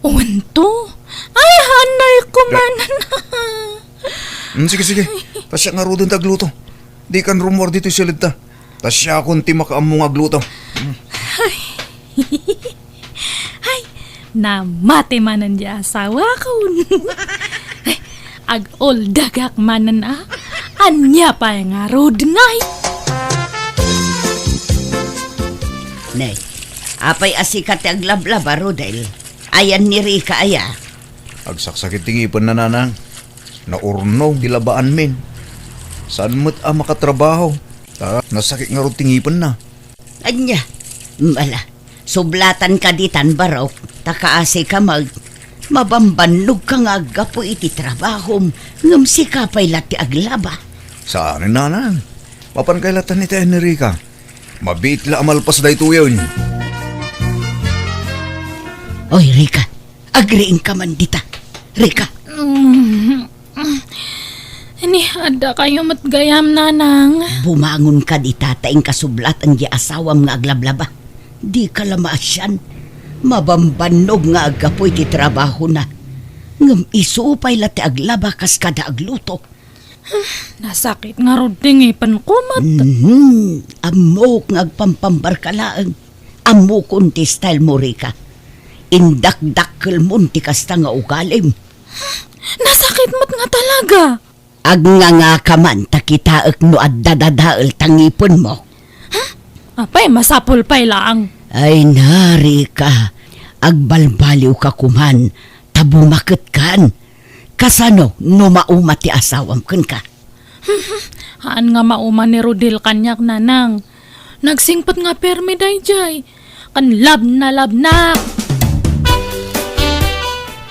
Uwanto? Ay, anay ko man. Sige. Tasya nga rodon tagluto. Di kan rumor dito silid ta. Tasya akong ti makaamong agluto. Ay, namati manan di asawa ko. Ag-oldagak manan anya pa nga rod ngay. Nay, apay asikat ang lablaba, Rodel. Ayan ni Rika aya. Agsaksakit tingipon na nanang. Naurno, dilabaan min. Saan mo't makatrabaho? Nasakit nga ro tingipon na. Anya, mala, sublatan ka ditan baraw, takaasi ka mabambanlog ka nga agapo iti trabahom, ngam si kapay lati aglaba. Saan nanang? Mapan kay latan ni ni Rika. Mabitla amalpas da ito yun. Oy, Rika, agriin ka man dita. Rika, Ini ada kayo matgayam nanang. bumangon ka di tataing kasublatan di asawam nga aglablaba. Di ka lamasyan. Mabambanog nga agapoy ti trabaho na. Ngam isupay lati aglaba kas kada agluto. Nasakit nga rod tingipan ko mat. Amok nga agpampambarkalaang. Amok unti style mo, Rika. Indak-dakkel mo ti kasta nga ugalim. Nasakit mat nga talaga. Nga ka man takitaak no at dadadaal tangipon mo. Apay, masapul pa'y laang. Ay nari ka, agbalbaliw ka kuman, tabumakit kan. Kasano no mauma ti asawam kan ka? Haan nga mauma ni Rodil kanyak nanang. Nagsingpat nga permi dayjay. Kan lab na.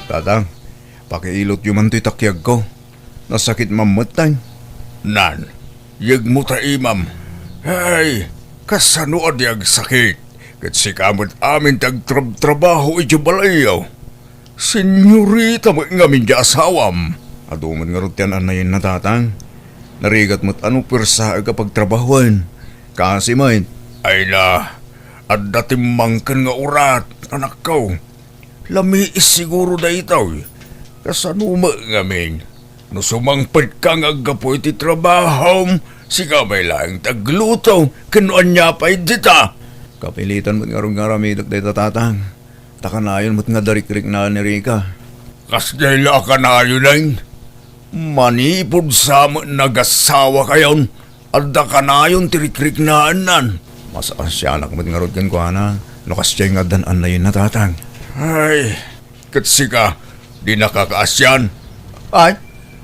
Tatang, pakiilot yung man to'y takyag ko. Nasakit mamatay. Nan, yag mo ta imam. Ay, kasano adyag sakit? Kat si kamot amin tagtrabaho iti balayaw. Senyorita mo ngamin di asawam. Aduman nga rutian anayin na tatang. Narigat mo't ano persa kapag trabahuan. Kasi man. Ay na, at dating mangkan nga urat, anak ko. Lami is siguro da itaw. Kasano mo ngamin? No sumangpad ka nga agapoy ti trabaho, si kamay lang tagluto, kanuan niya pa'y dita. Kapilitan mo't nga nga ramidok dahi tatang. Takanayon mo't nga darik-rik na ni Rika. Kasdela ka na yun ay. Manipod sa nagasawa kayon, at da ka na yun tirik-rik na anan. Mas asyanak mo't nga rod kan ko na. Lukas siya nga danan na yun na tatang. Ay, katsi ka, di nakakaasyan. Ay,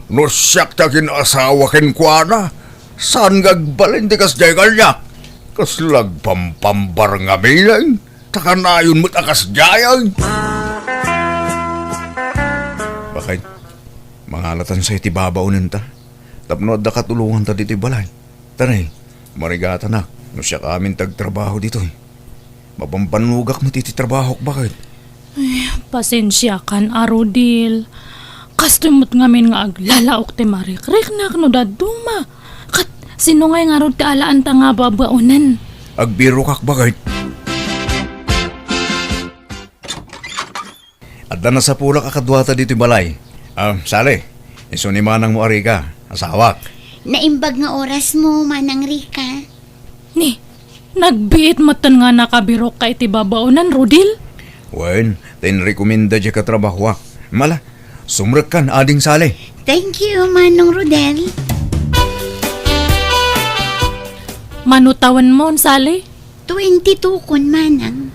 no siyak takin asawa ken kwa na. Saan gagbalin di kas jay kalyak? Kas lagpampambar nga milang. Takanayon mo't akas jayang. bakit? Mangalatan sa iti babaunin ta. Tapno at katulungan ta dito balay. Tanay, marigata na. No siya kamin tagtrabaho dito. Mapampanugak mo titi trabaho bakit? Pasensya kan, Rodil. Kastumot ngamin nga aglalaok ti marikrik na no daduma. Kat sino nga rod ti alaan ta nga babaunan. Agbiro kak bakit? Adda na sa pula kakadwata dito balay. Sale, iso ni manang mo ari ka, asawak. Naimbag nga oras mo, Manang Rika. Ni, nagbiit matan nga nakabirok ka iti babaunan, Rodel. Wen, tinrekomenda dya katrabaho. Mala, sumrek kan ading sale. Thank you, Manong Rodel. Manutawan mo, Sally. 22 kun, Manang.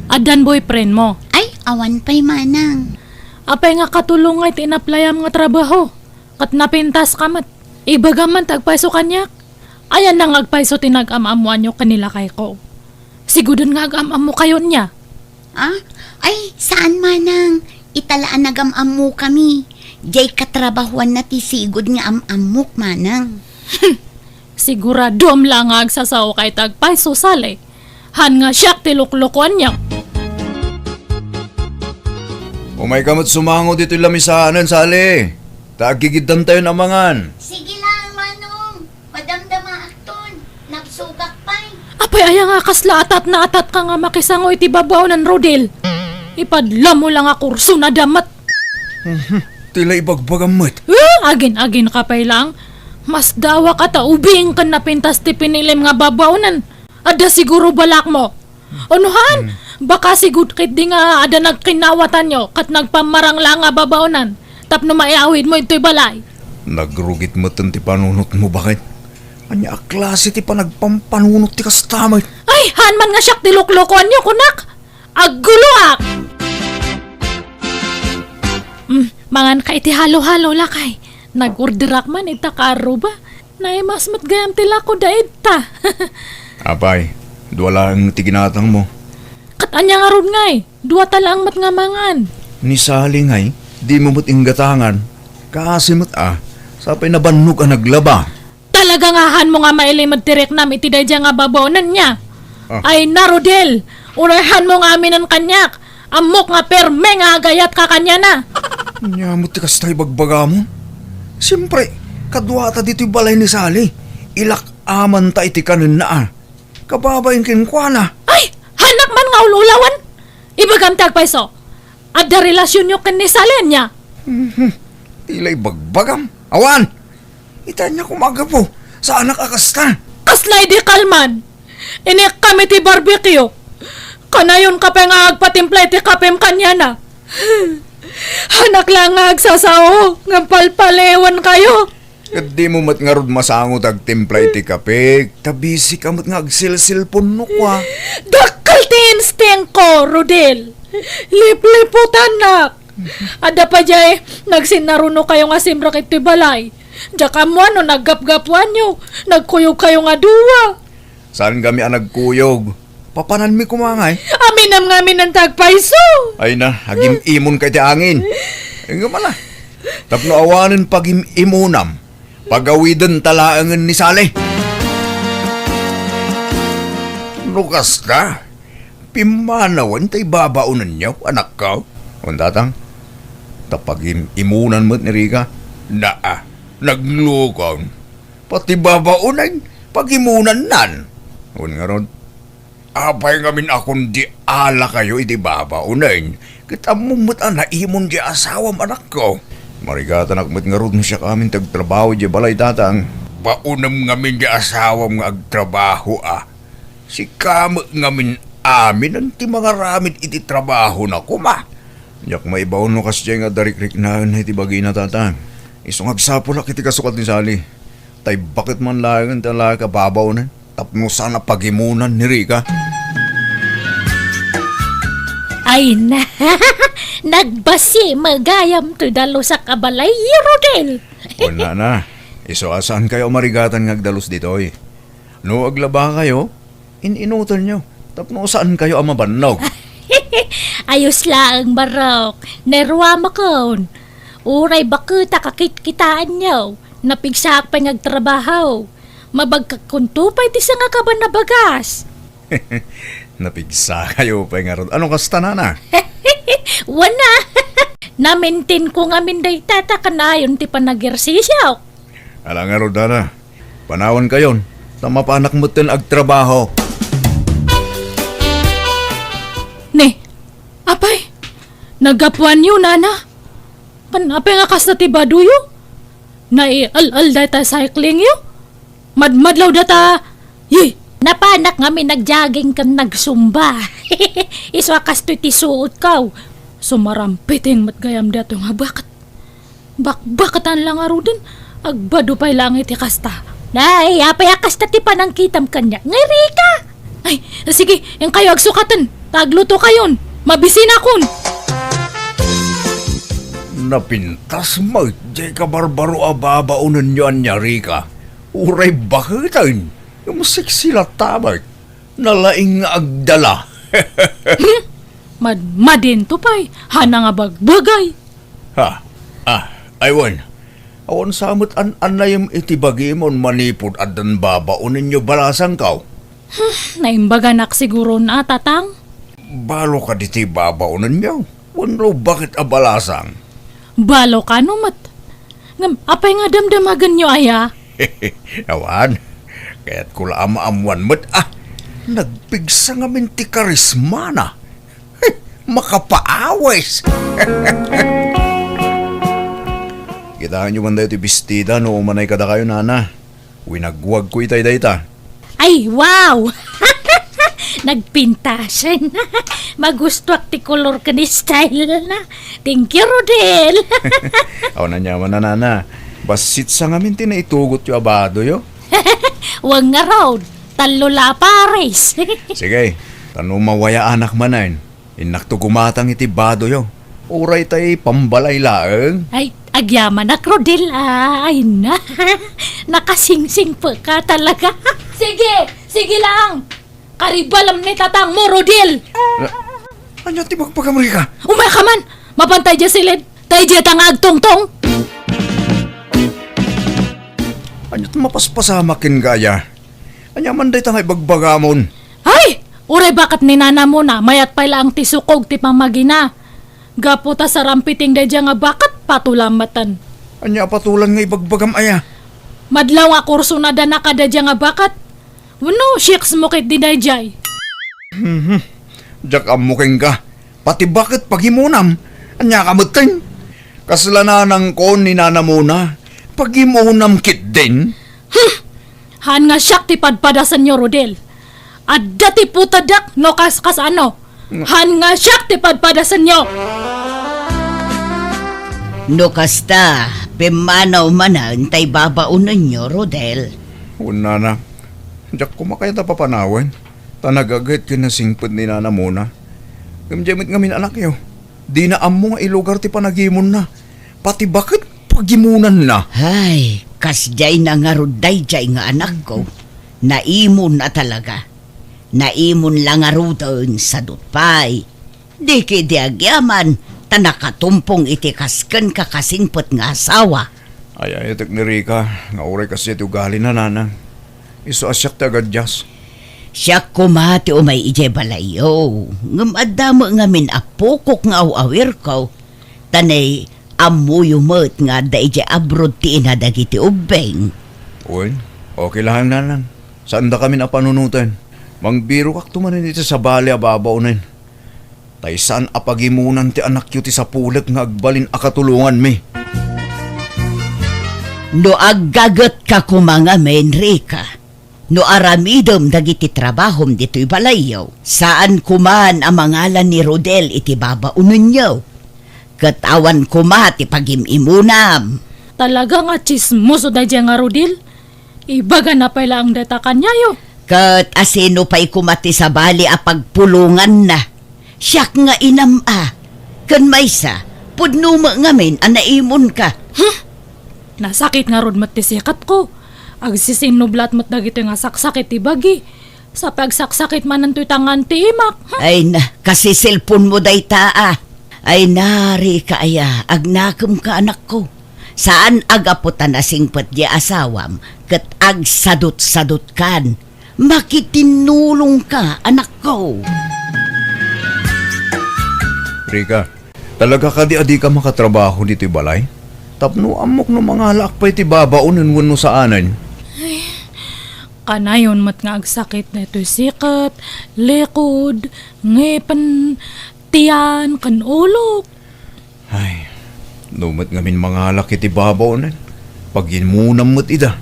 Adan boyfriend mo. Ay, awan pa'y Manang. Apay nga katulong nga tinaplayam nga trabaho. Kat napintas kamat. Ibagaman tagpaiso kanyak. Ayan nang agpaiso tinag-amamuan nyo kanila kay ko. Sigudon nga agam-am mo kayo niya. Ah? Ay, saan, Manang? Italaan nagam-am mo kami. Jay katrabahuan na tisigod nga am-amok, Manang. Siguradom lang nga agsasaw kay tagpaiso sale. Han nga siyak tiluklukuan niya. Umay kamot sumango dito lamisanan, sale. Tagigidan tayo namangan. Sige lang, Manong. Madamdama akton. Nagsugak pa'y. Apay aya nga kasla atat na atat ka nga makisango iti babaw ng Rodel. Ipadla mo lang nga kurso na damat. Tila ibagbagamot. Agin kapay lang. Mas dawa ka ta ubing kan napintas ti pinilim nga babawnan. Ada siguro balak mo. Unuhan, baka sigud kit di nga ada nagkinawatan nyo kat nagpamarang lang nga babawnan. Tapno maiawid mo ito'y balay. Nagrugit mo ti panunot mo, bakit? Anya klase ti panagpampanunot ti kastamay. Ay, han man nga siyak tiluklukuan nyo, kunak. Aguluak! Mangan ka iti halo-halo lakay. Nag-orderak man ita karo ba? Naimas matgayam tila ko daid ta. Apay, duwala ang tiginatang mo. Katanya nga ron ngay, duwa talang mat nga mangan. Ni Sali ngay, di mo mo't inggatangan. Kasimot sapay nabannog ang naglaba. Talaga nga han mo nga mailimad tirek nam iti dadya nga babaonan niya. Ay Narodel, unahan mo nga amin ang kanyak. Amok nga perme nga agayat ka kanya na. Nyamot ti kastay bagbaga mo. Siyempre, kadwata dito'y balay ni Sali. Ilak aman ta iti kanin na Kababayin kinkwana. Ay, hanak man nga ululawan. Ibagam tagpaiso. Ada relasyon nyo kan ni Salen niya. Tila'y bagbagam. Awan! Ita niya kumaga po. Sa anak akasta. Kaslay di kalman. Inik kami ti barbecue. Kanayon ka pa nga agpatimpla ti kapem kanya na. Hanak lang nga agsasao. Nga palpalewan kayo. Kat di mo mat nga rod masangot ag timpla iti kape. Tabisi ka mat nga agsilsilpon no kwa. Dakal ti instinct ko, Rodel. Lipliputan nak. Ada pa jay, nagsinaruno kayo nga simrak iti balay. Diyaka mo ano, naggapgapuan nyo. Nagkuyog kayo nga duwa. Saan kami ang nagkuyog? Papanan mi kumangay. Aminam nga amin ang tagpaiso. Ay na, hagim-imon kay ti angin. Ay nga mala. Tapno awanin pagim-imunam. Pagawidan talaangan ni Sale. Lukas ka. Pimanawan tay babaunan niyo, anak ka. Undatang, tapagim-imunan mo't ni Rika. Naglukang. Pati babaunan, pagimunan nan. Un nga ron, apay ngamin akong di ala kayo iti babaunan. Kita mumut na imon di asawam anak ko. Marigatan akmat nga ron siya kamin tagtrabaho di balay tatang. Paunam ngamin di asawam nga agtrabaho Si kamot ngamin amin ang ti mga ramid iti trabaho na kuma. Yak maibaw no kasya nga darik-rik na iti bagay na tatang. Isong agsapulak iti kasukat ni Sali. Tay bakit man lang talaga babaw na? Tapno sana pagimunan ni Rika. Ay na, nagbasi magayam to dalo sa kabalay, Rodel. Wala na. Iso asan kayo marigatan ngagdalos ditoy? No aglaba kayo, ininutan nyo. Tapno saan kayo ang mabannog? Ayos lang, barok. Nerwa makon. Uray bakita kakit-kitaan nyo. Napigsak pa ngagtrabaho. Mabagkakuntupay ti sa nga kaban na bagas. Napigsa kayo pa nga ron. Anong kasta na? Wana. Namintin ko nga minday tata kanayon ti panag-ersisyaw. Alang nga ron, Dana. Panawan kayon. Tamapanak mo tin agtrabaho. Ne, apay, Nagapuan yun, nana. Panapay nga kas na tibaduyo. Naial-al data cycling yo. Madmadlaw data. Yeh, Napanak nga mi nagjogging kan nagsumba. Iswa kas to'y tisuot kaw. sumarampiting matgayam dato nga bakat. Bakbakatan lang aro din. Agbado pa'y langit ikasta. Nay, apay akas na ti panangkitam kanya. Ngiri ka! Ay, sige, yung kayo agsukatan. Tagluto kayon. Mabisin akon. Napintas mo, di ka barbaro ababaunan nyo anyari ka. Uray bakitan, yung siksila tabat. Nalaing nga agdala. Madin to pa'y. Hana nga bagbagay. Aywan. Awan samot an-anayam itibagi mon manipod at dan babaunan nyo balasang kaw. Naimbaganak siguro na, tatang. Balo ka diti babaunan nyo. Wano bakit abalasang? Balo ka no, mat. Apay nga damdamagan nyo, aya. Awan, kaya't kula ama-amuan mo't nagpigsa nga minti karisma na. Makapaawes. Kitaan nyo man dayo ti bestida no umanay kada kayo, nana. Winagwag ko itay dayta. Ay, wow! Nagpintasan na. Magustuak ti color ka ni style na. Thank you, Rodel. Aw na nyaman na, nana. Basit sa ngamin tinaitugot yung abado yo. Wag nga raw. Talula pares. Sige, tanong mawaya anak manan. Inak to gumatang iti bado yo. Uray tay pambalay laeng. Ay, agyaman na, Rodel. Ay na. Nakasingsing pa ka talaga. Sige lang. Karibalam ni tatang mo, Rodel. Anya ti magpagamri ka? Umay ka man. Mapantay dya silid. Tay dya tangag tong-tong. Anya ti mapaspasamakin gaya? Anya man day tangay bagbagamon. Ay! Uray bakat ni nana mo na. Mayat pa lang ti sukog ti pamagina. Gaputa sa rampiting day dya nga bakat patulamatan. Anya patulan nga ibagbagam aya. Madlaw nga kurso na dana kada dya nga bakat. Wano, shiks mo kit di day jay. Diyak amuking ka. Pati bakit paghimunam? Anya kamutin? Kasalanan ko ni nana mo na. Paghimunam kit din? Han nga siyak ti padpadasan nyo, Rodel. At dati putadak no kas ano. Han nga siyak ti padpadasan nyo. No kasta, pimanaw manan tay babaunan nyo, Rodel. Una na. Diyak kumakaya ta papanawan. Tanagagit kinasingpad ni nana mo na. Gamjamit ngamin anak yo. Di na amo nga ilugar ti panagimon na. Pati bakit pagimunan na? Ay, kasjay na nga ruday jay nga anak ko. Naimon na talaga. Naimon lang nga rudan sa dutpay. Di kidi agyaman, tanakatumpong iti kasken kakasingpot nga asawa. Ay, tek ni Rika. Nga uray kasi iti ugali na nanang. Iso asyak ti agad jas. Siya kumati o may ije balayo. Ngamadamo nga min apokok nga awawir ko. Tanay, amuyo mo't nga da ije abroad ti inadagiti ubeng. Uy, okay lang nanang. Saan da kami napanunutan? Mangbiro kak tumanin iti sa bali ababaw nin. Tay saan apagimunan ti anak yu ti sa pulag nga agbalin akatulungan mi. No aggagat ka kumangamen, Rika. No aramidom dagiti trabahom dito'y balayaw. Saan kuman ang mangalan ni Rodel iti babaunan niyo. Katawan kumati pagimimunam. Talaga nga chismoso da dya nga, Rodel. Ibaga na pala ang data kanya yo. Kat asino pa'y kumati sa bali a pagpulungan na. Siyak nga inam Kan maysa, pudnuma ngamin anaimon ka. Nasakit nga rod matisikat ko. Agsisinublat mat dagito nga saksakit ibagi. Sa pagsaksakit man ang tutangan ti imak. Ay na, kasi cellphone mo day taa. Ay nari ka aya, agnakam ka anak ko. Saan agaputan na singpet di asawam, kat agsadot-sadot kan. Makitinulong ka, anak ko. Rika, talaga ka di adi ka makatrabaho dito balay? Tapno amok no mga lakpay ti babaunan wano sa anan. Kanayon mat nga agsakit na ito'y sikat, likod, ngepan, tiyan, kan ulok. Ay, numat ngamin mga laki ti babaw na. Pagimunam mo't ida.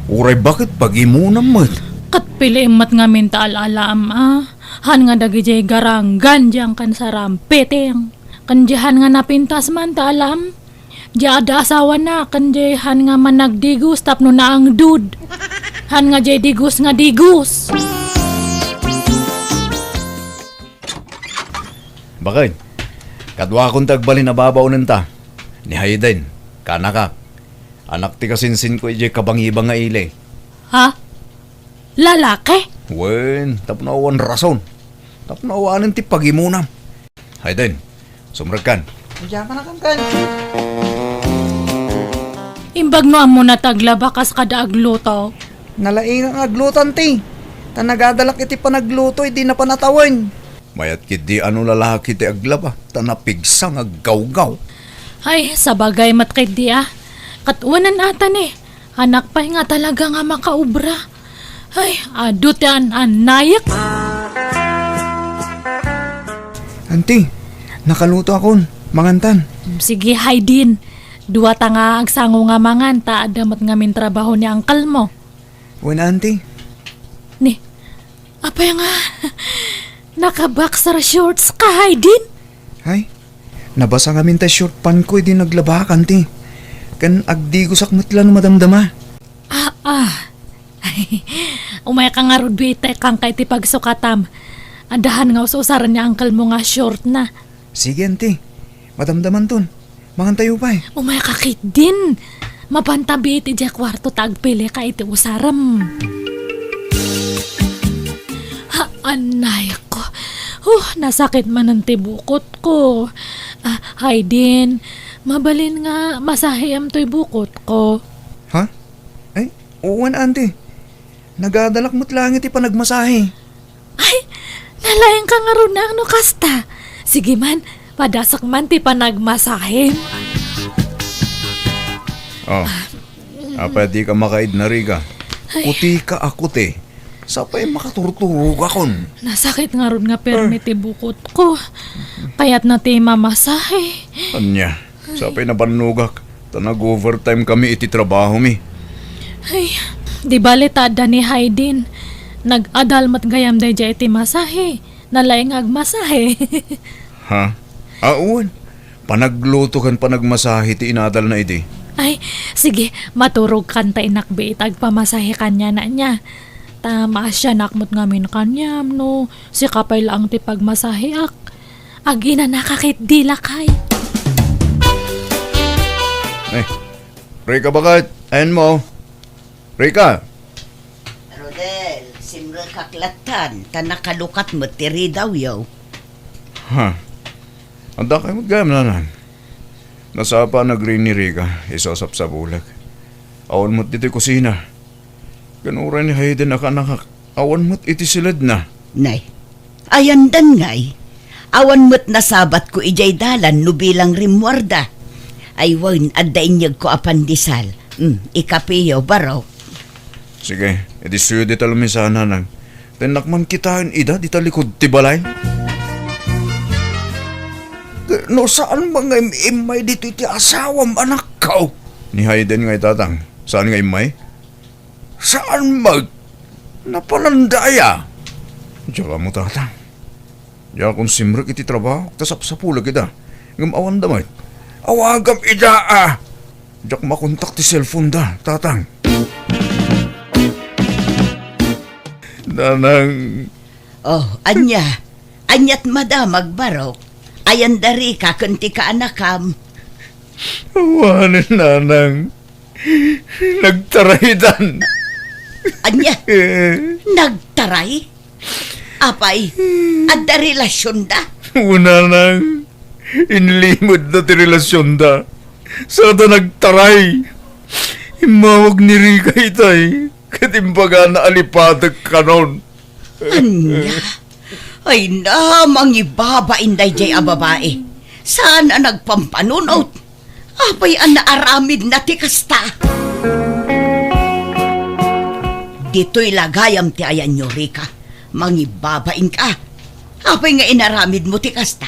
Uray bakit pagimunam mo't? Kat pili mat ngamin ta alalam Han nga dagijay garanggan diyang kan sarampeteng. Kan diyan nga napintas man ta alam. Diya ada asawa na kan han nga managdigus tapno na ang dud. Han nga jay digus nga digus. Bakit? Kadwa kong tagbalin na babaw nanta. Ni Hayden, kanakak. Anak ti kasinsin ko ije kabangibang nga ile. Ha? Lalaki? Wen, tapnawan rason. Tapnawanan ti pagimunam. Hayden, sumrakan. Imbag no amo na taglabakas kada agluto. Nalaing ang aglutan ti. Tanagadalak iti panagluto, hindi na panatawan. Mayat kit di ano lalaki ti aglaba. Tanapigsang aggaw-gaw. Ay, sabagay matkid di Katuanan atan Anak pa nga talaga nga makaubra. Ay, adut yan nayak. Auntie, nakaluto akon. Mangantan. Sige, Haydin. Dua ta nga agsango nga mangan ta adamat ngamin trabaho ni angkal mo. Wen, auntie. Ni, apa nga? Naka-boxer shorts ka, Haydin? Ay, nabasa ngamin ta short pan ko, di naglabak, auntie. Kan agdi ko sakmatlan madamdama. Umay ka nga rudbite kang kay ti pagsukatam. Andahan nga usaran niya angkal mo nga short na. Sige, auntie. Madamdaman ton. Mangantayo pa eh. Umay ka kit din. Mapantabi iti dya kwarto tagpili ka iti usaram. Anay ko. Nasakit man ang tibukot ko. Haydin, mabalin nga masahiyam to'y bukot ko. Ha? Ay, uwan, auntie. Nagadalak mo't langit ipanagmasahe. Ay, nalayan ka nga ron na ano kasta. Sige man, padasak man ti panagmasahe. Oh, apa di ka makaid na riga. Kuti ka akuti. Sapay makaturturog akon. Nasakit nga ron nga permi ti bukot ko. Kaya't na ti mamasahe. Anya, sapay na panugak. Tanag-overtime kami iti trabaho mi. Ay, di bali tada ni Haydin. Nag-adalmat gayam day jay iti masahe. Nalaing agmasahe. Ha? Uwan. Panagluto kan panagmasahe ti inadal na iti. Ay, sige, maturog kan ta inakbi itagpamasahe kanya na niya. Tama siya nakmot ngamin kanyam no. Si kapay lang ti pagmasahe ak. Agi na nakakit dila kay. Rika bakit? Ayan mo. Rika. Rodel, simra kaklatan. Tanakalukat mo tiri daw yaw. Ha? Anda kayo magayam nanan. Nasapa na green ni Rika. Isosap sa bulag. Awan mo't iti kusina. Kanuray ni Hayden nakananak. Awan mo't iti silad na. Nay, ayandan ngay. Awan mo't nasabat ko ijay dalan no bilang rimwarda. Ay wan adainyag ko apandisal. Ikapiyo baraw. Sige, edi suyo di talumisana nang. Tenakman kitaan ida di talikod ti balay. No saan mga imay dito iti asawam anak ka? Ni Hayden ngay tatang. Saan nga imay? Saan napalandaya? Diyan ka mo tatang. Diyan kung simrek iti trabaho. Tasap sa pulag ida. Ngamawan damay. Awagam ida Diyan makontak ti cellphone da, tatang. Nanang. Oh, anya. Anyat madamag baraw. Ayan dari ka kunti ka anakam. Awanin nanang. Nagtaraydan. Anya? Nagtaray? Apay, adda relasyon da? Una nang. Inlimod na ti relasyon da. Sa da nagtaray. Imawag ni Rika itay. Katimbaga na alipadag kanon. Anya? Ay na, mangibaba inday jay a babae. Saan ang nagpampanunot? Apay ang naaramid na ti kasta. Dito'y lagayam ti ayan nyo, Rika. Mangibabain ka. Apay nga inaramid mo ti kasta.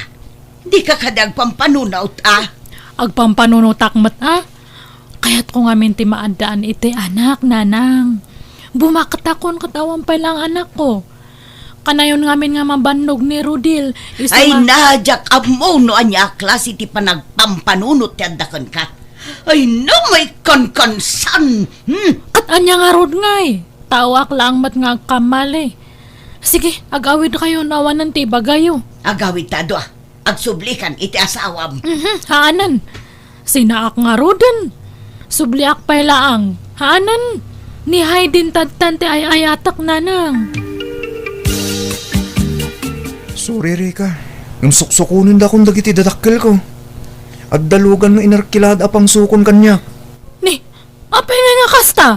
Di ka kadag pampanunaw Agpampanunutakmat Kaya't ko nga minti maandaan iti anak, nanang. Bumakatakon katawan pa lang anak ko. Kanayon ngamin nga mabandog ni Rudil. Ay najak amo no anya klase ti panagpampanunot ti addaken ka. Ay no may konkonsan. At anya nga rod ngay. Tawak lang mat nga kamali. Sige, agawid kayo nawanan ti bagayo. Agawid tado agsublikan iti asawam. Haanan. Sinaak nga roden. Subliak pay laang. Haanan. Ni Haydin tadtan ti ayatak nanang. Sorry, Rika. Yung suksukunin da kong dagiti dadakkel ko. At dalugan mo inarkilad apang sukon kanya. Ni, apay nga kasta?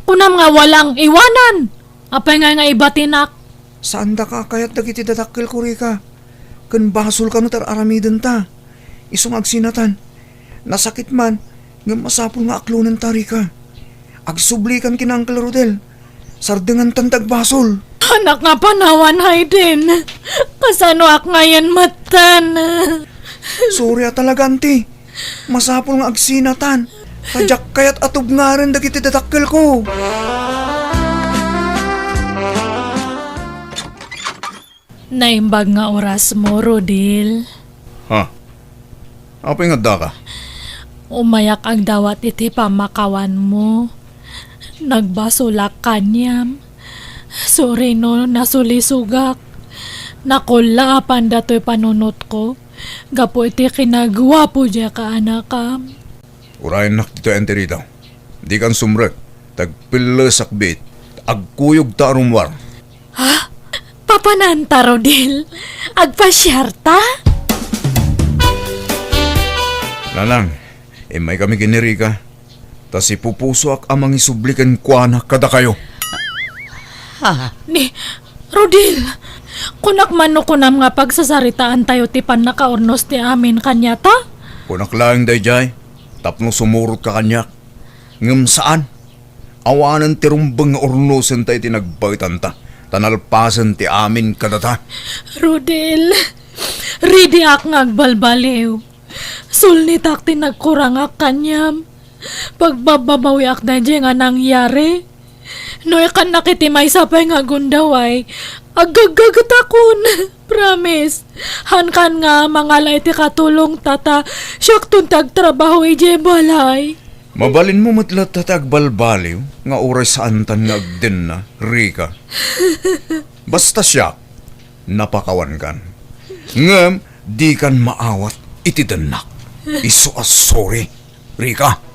Kunam nga walang iwanan. Apay nga ibatinak. Saan da ka kayat dagiti dadakkel ko, Rika? Kan basol ka no tar aramiden ta. Isong agsinatan. Nasakit man, ng masapol nga aklunan ta, Rika. Agsublikan kina Uncle Rodel. Sardengan tantag basol. Anak nga panawan, Haydin. Kasano ak ngayon matan. Sorry talaga, auntie. Masapol nga agsinatan. Tadyak kayat atub nga rin dagiti dadakkel ko. Naimbag nga oras mo, Rodil. Ha? Apay nga da ka? Umayak ang dawat iti pamakawan mo. Nagbasulak kanyam. Sorry no, nasulisugak. Nakula apan dato'y panunot ko. Gapo iti kinagawa po dya ka anakam. Urayan nak dito enterita. Di kan sumrek. Tagpila sakbit. Agkuyog ta arumwar. Ha? Papananta, Rodil? Agpasyarta? Nanang, may kami kinirika. Tas ipupuso ak amang isublikan kwa na kada kayo. Ni, Rodil, kunak mano kunam nga pagsasaritaan tayo tipan nakaurnos ti amin kanya ta? Kunak lang dayjay. Tapno sumurot ka kanyak. Ngam saan? Awanan ti rumbang urnosen tayo tinagbagitan ta. Tanalpasan ti amin kadata. Rodil, ready ak ngagbalbaliw. Sulnitak ti nagkurangak kanyam. Pagbababawi ak na dyan nga nangyari. No ikan nakitimay sapay nga gundaway. Agagatakon. Promise. Hankan nga mangalay ti katulong tata. Siyak tuntag trabaho ije balay. Mabalin mo matlat tatag balbaliw nga oras saan tan nga agden na, Rika. Basta siya, napakawan kan. Ngam, di kan maawat iti danak. Iso as sorry, Rika.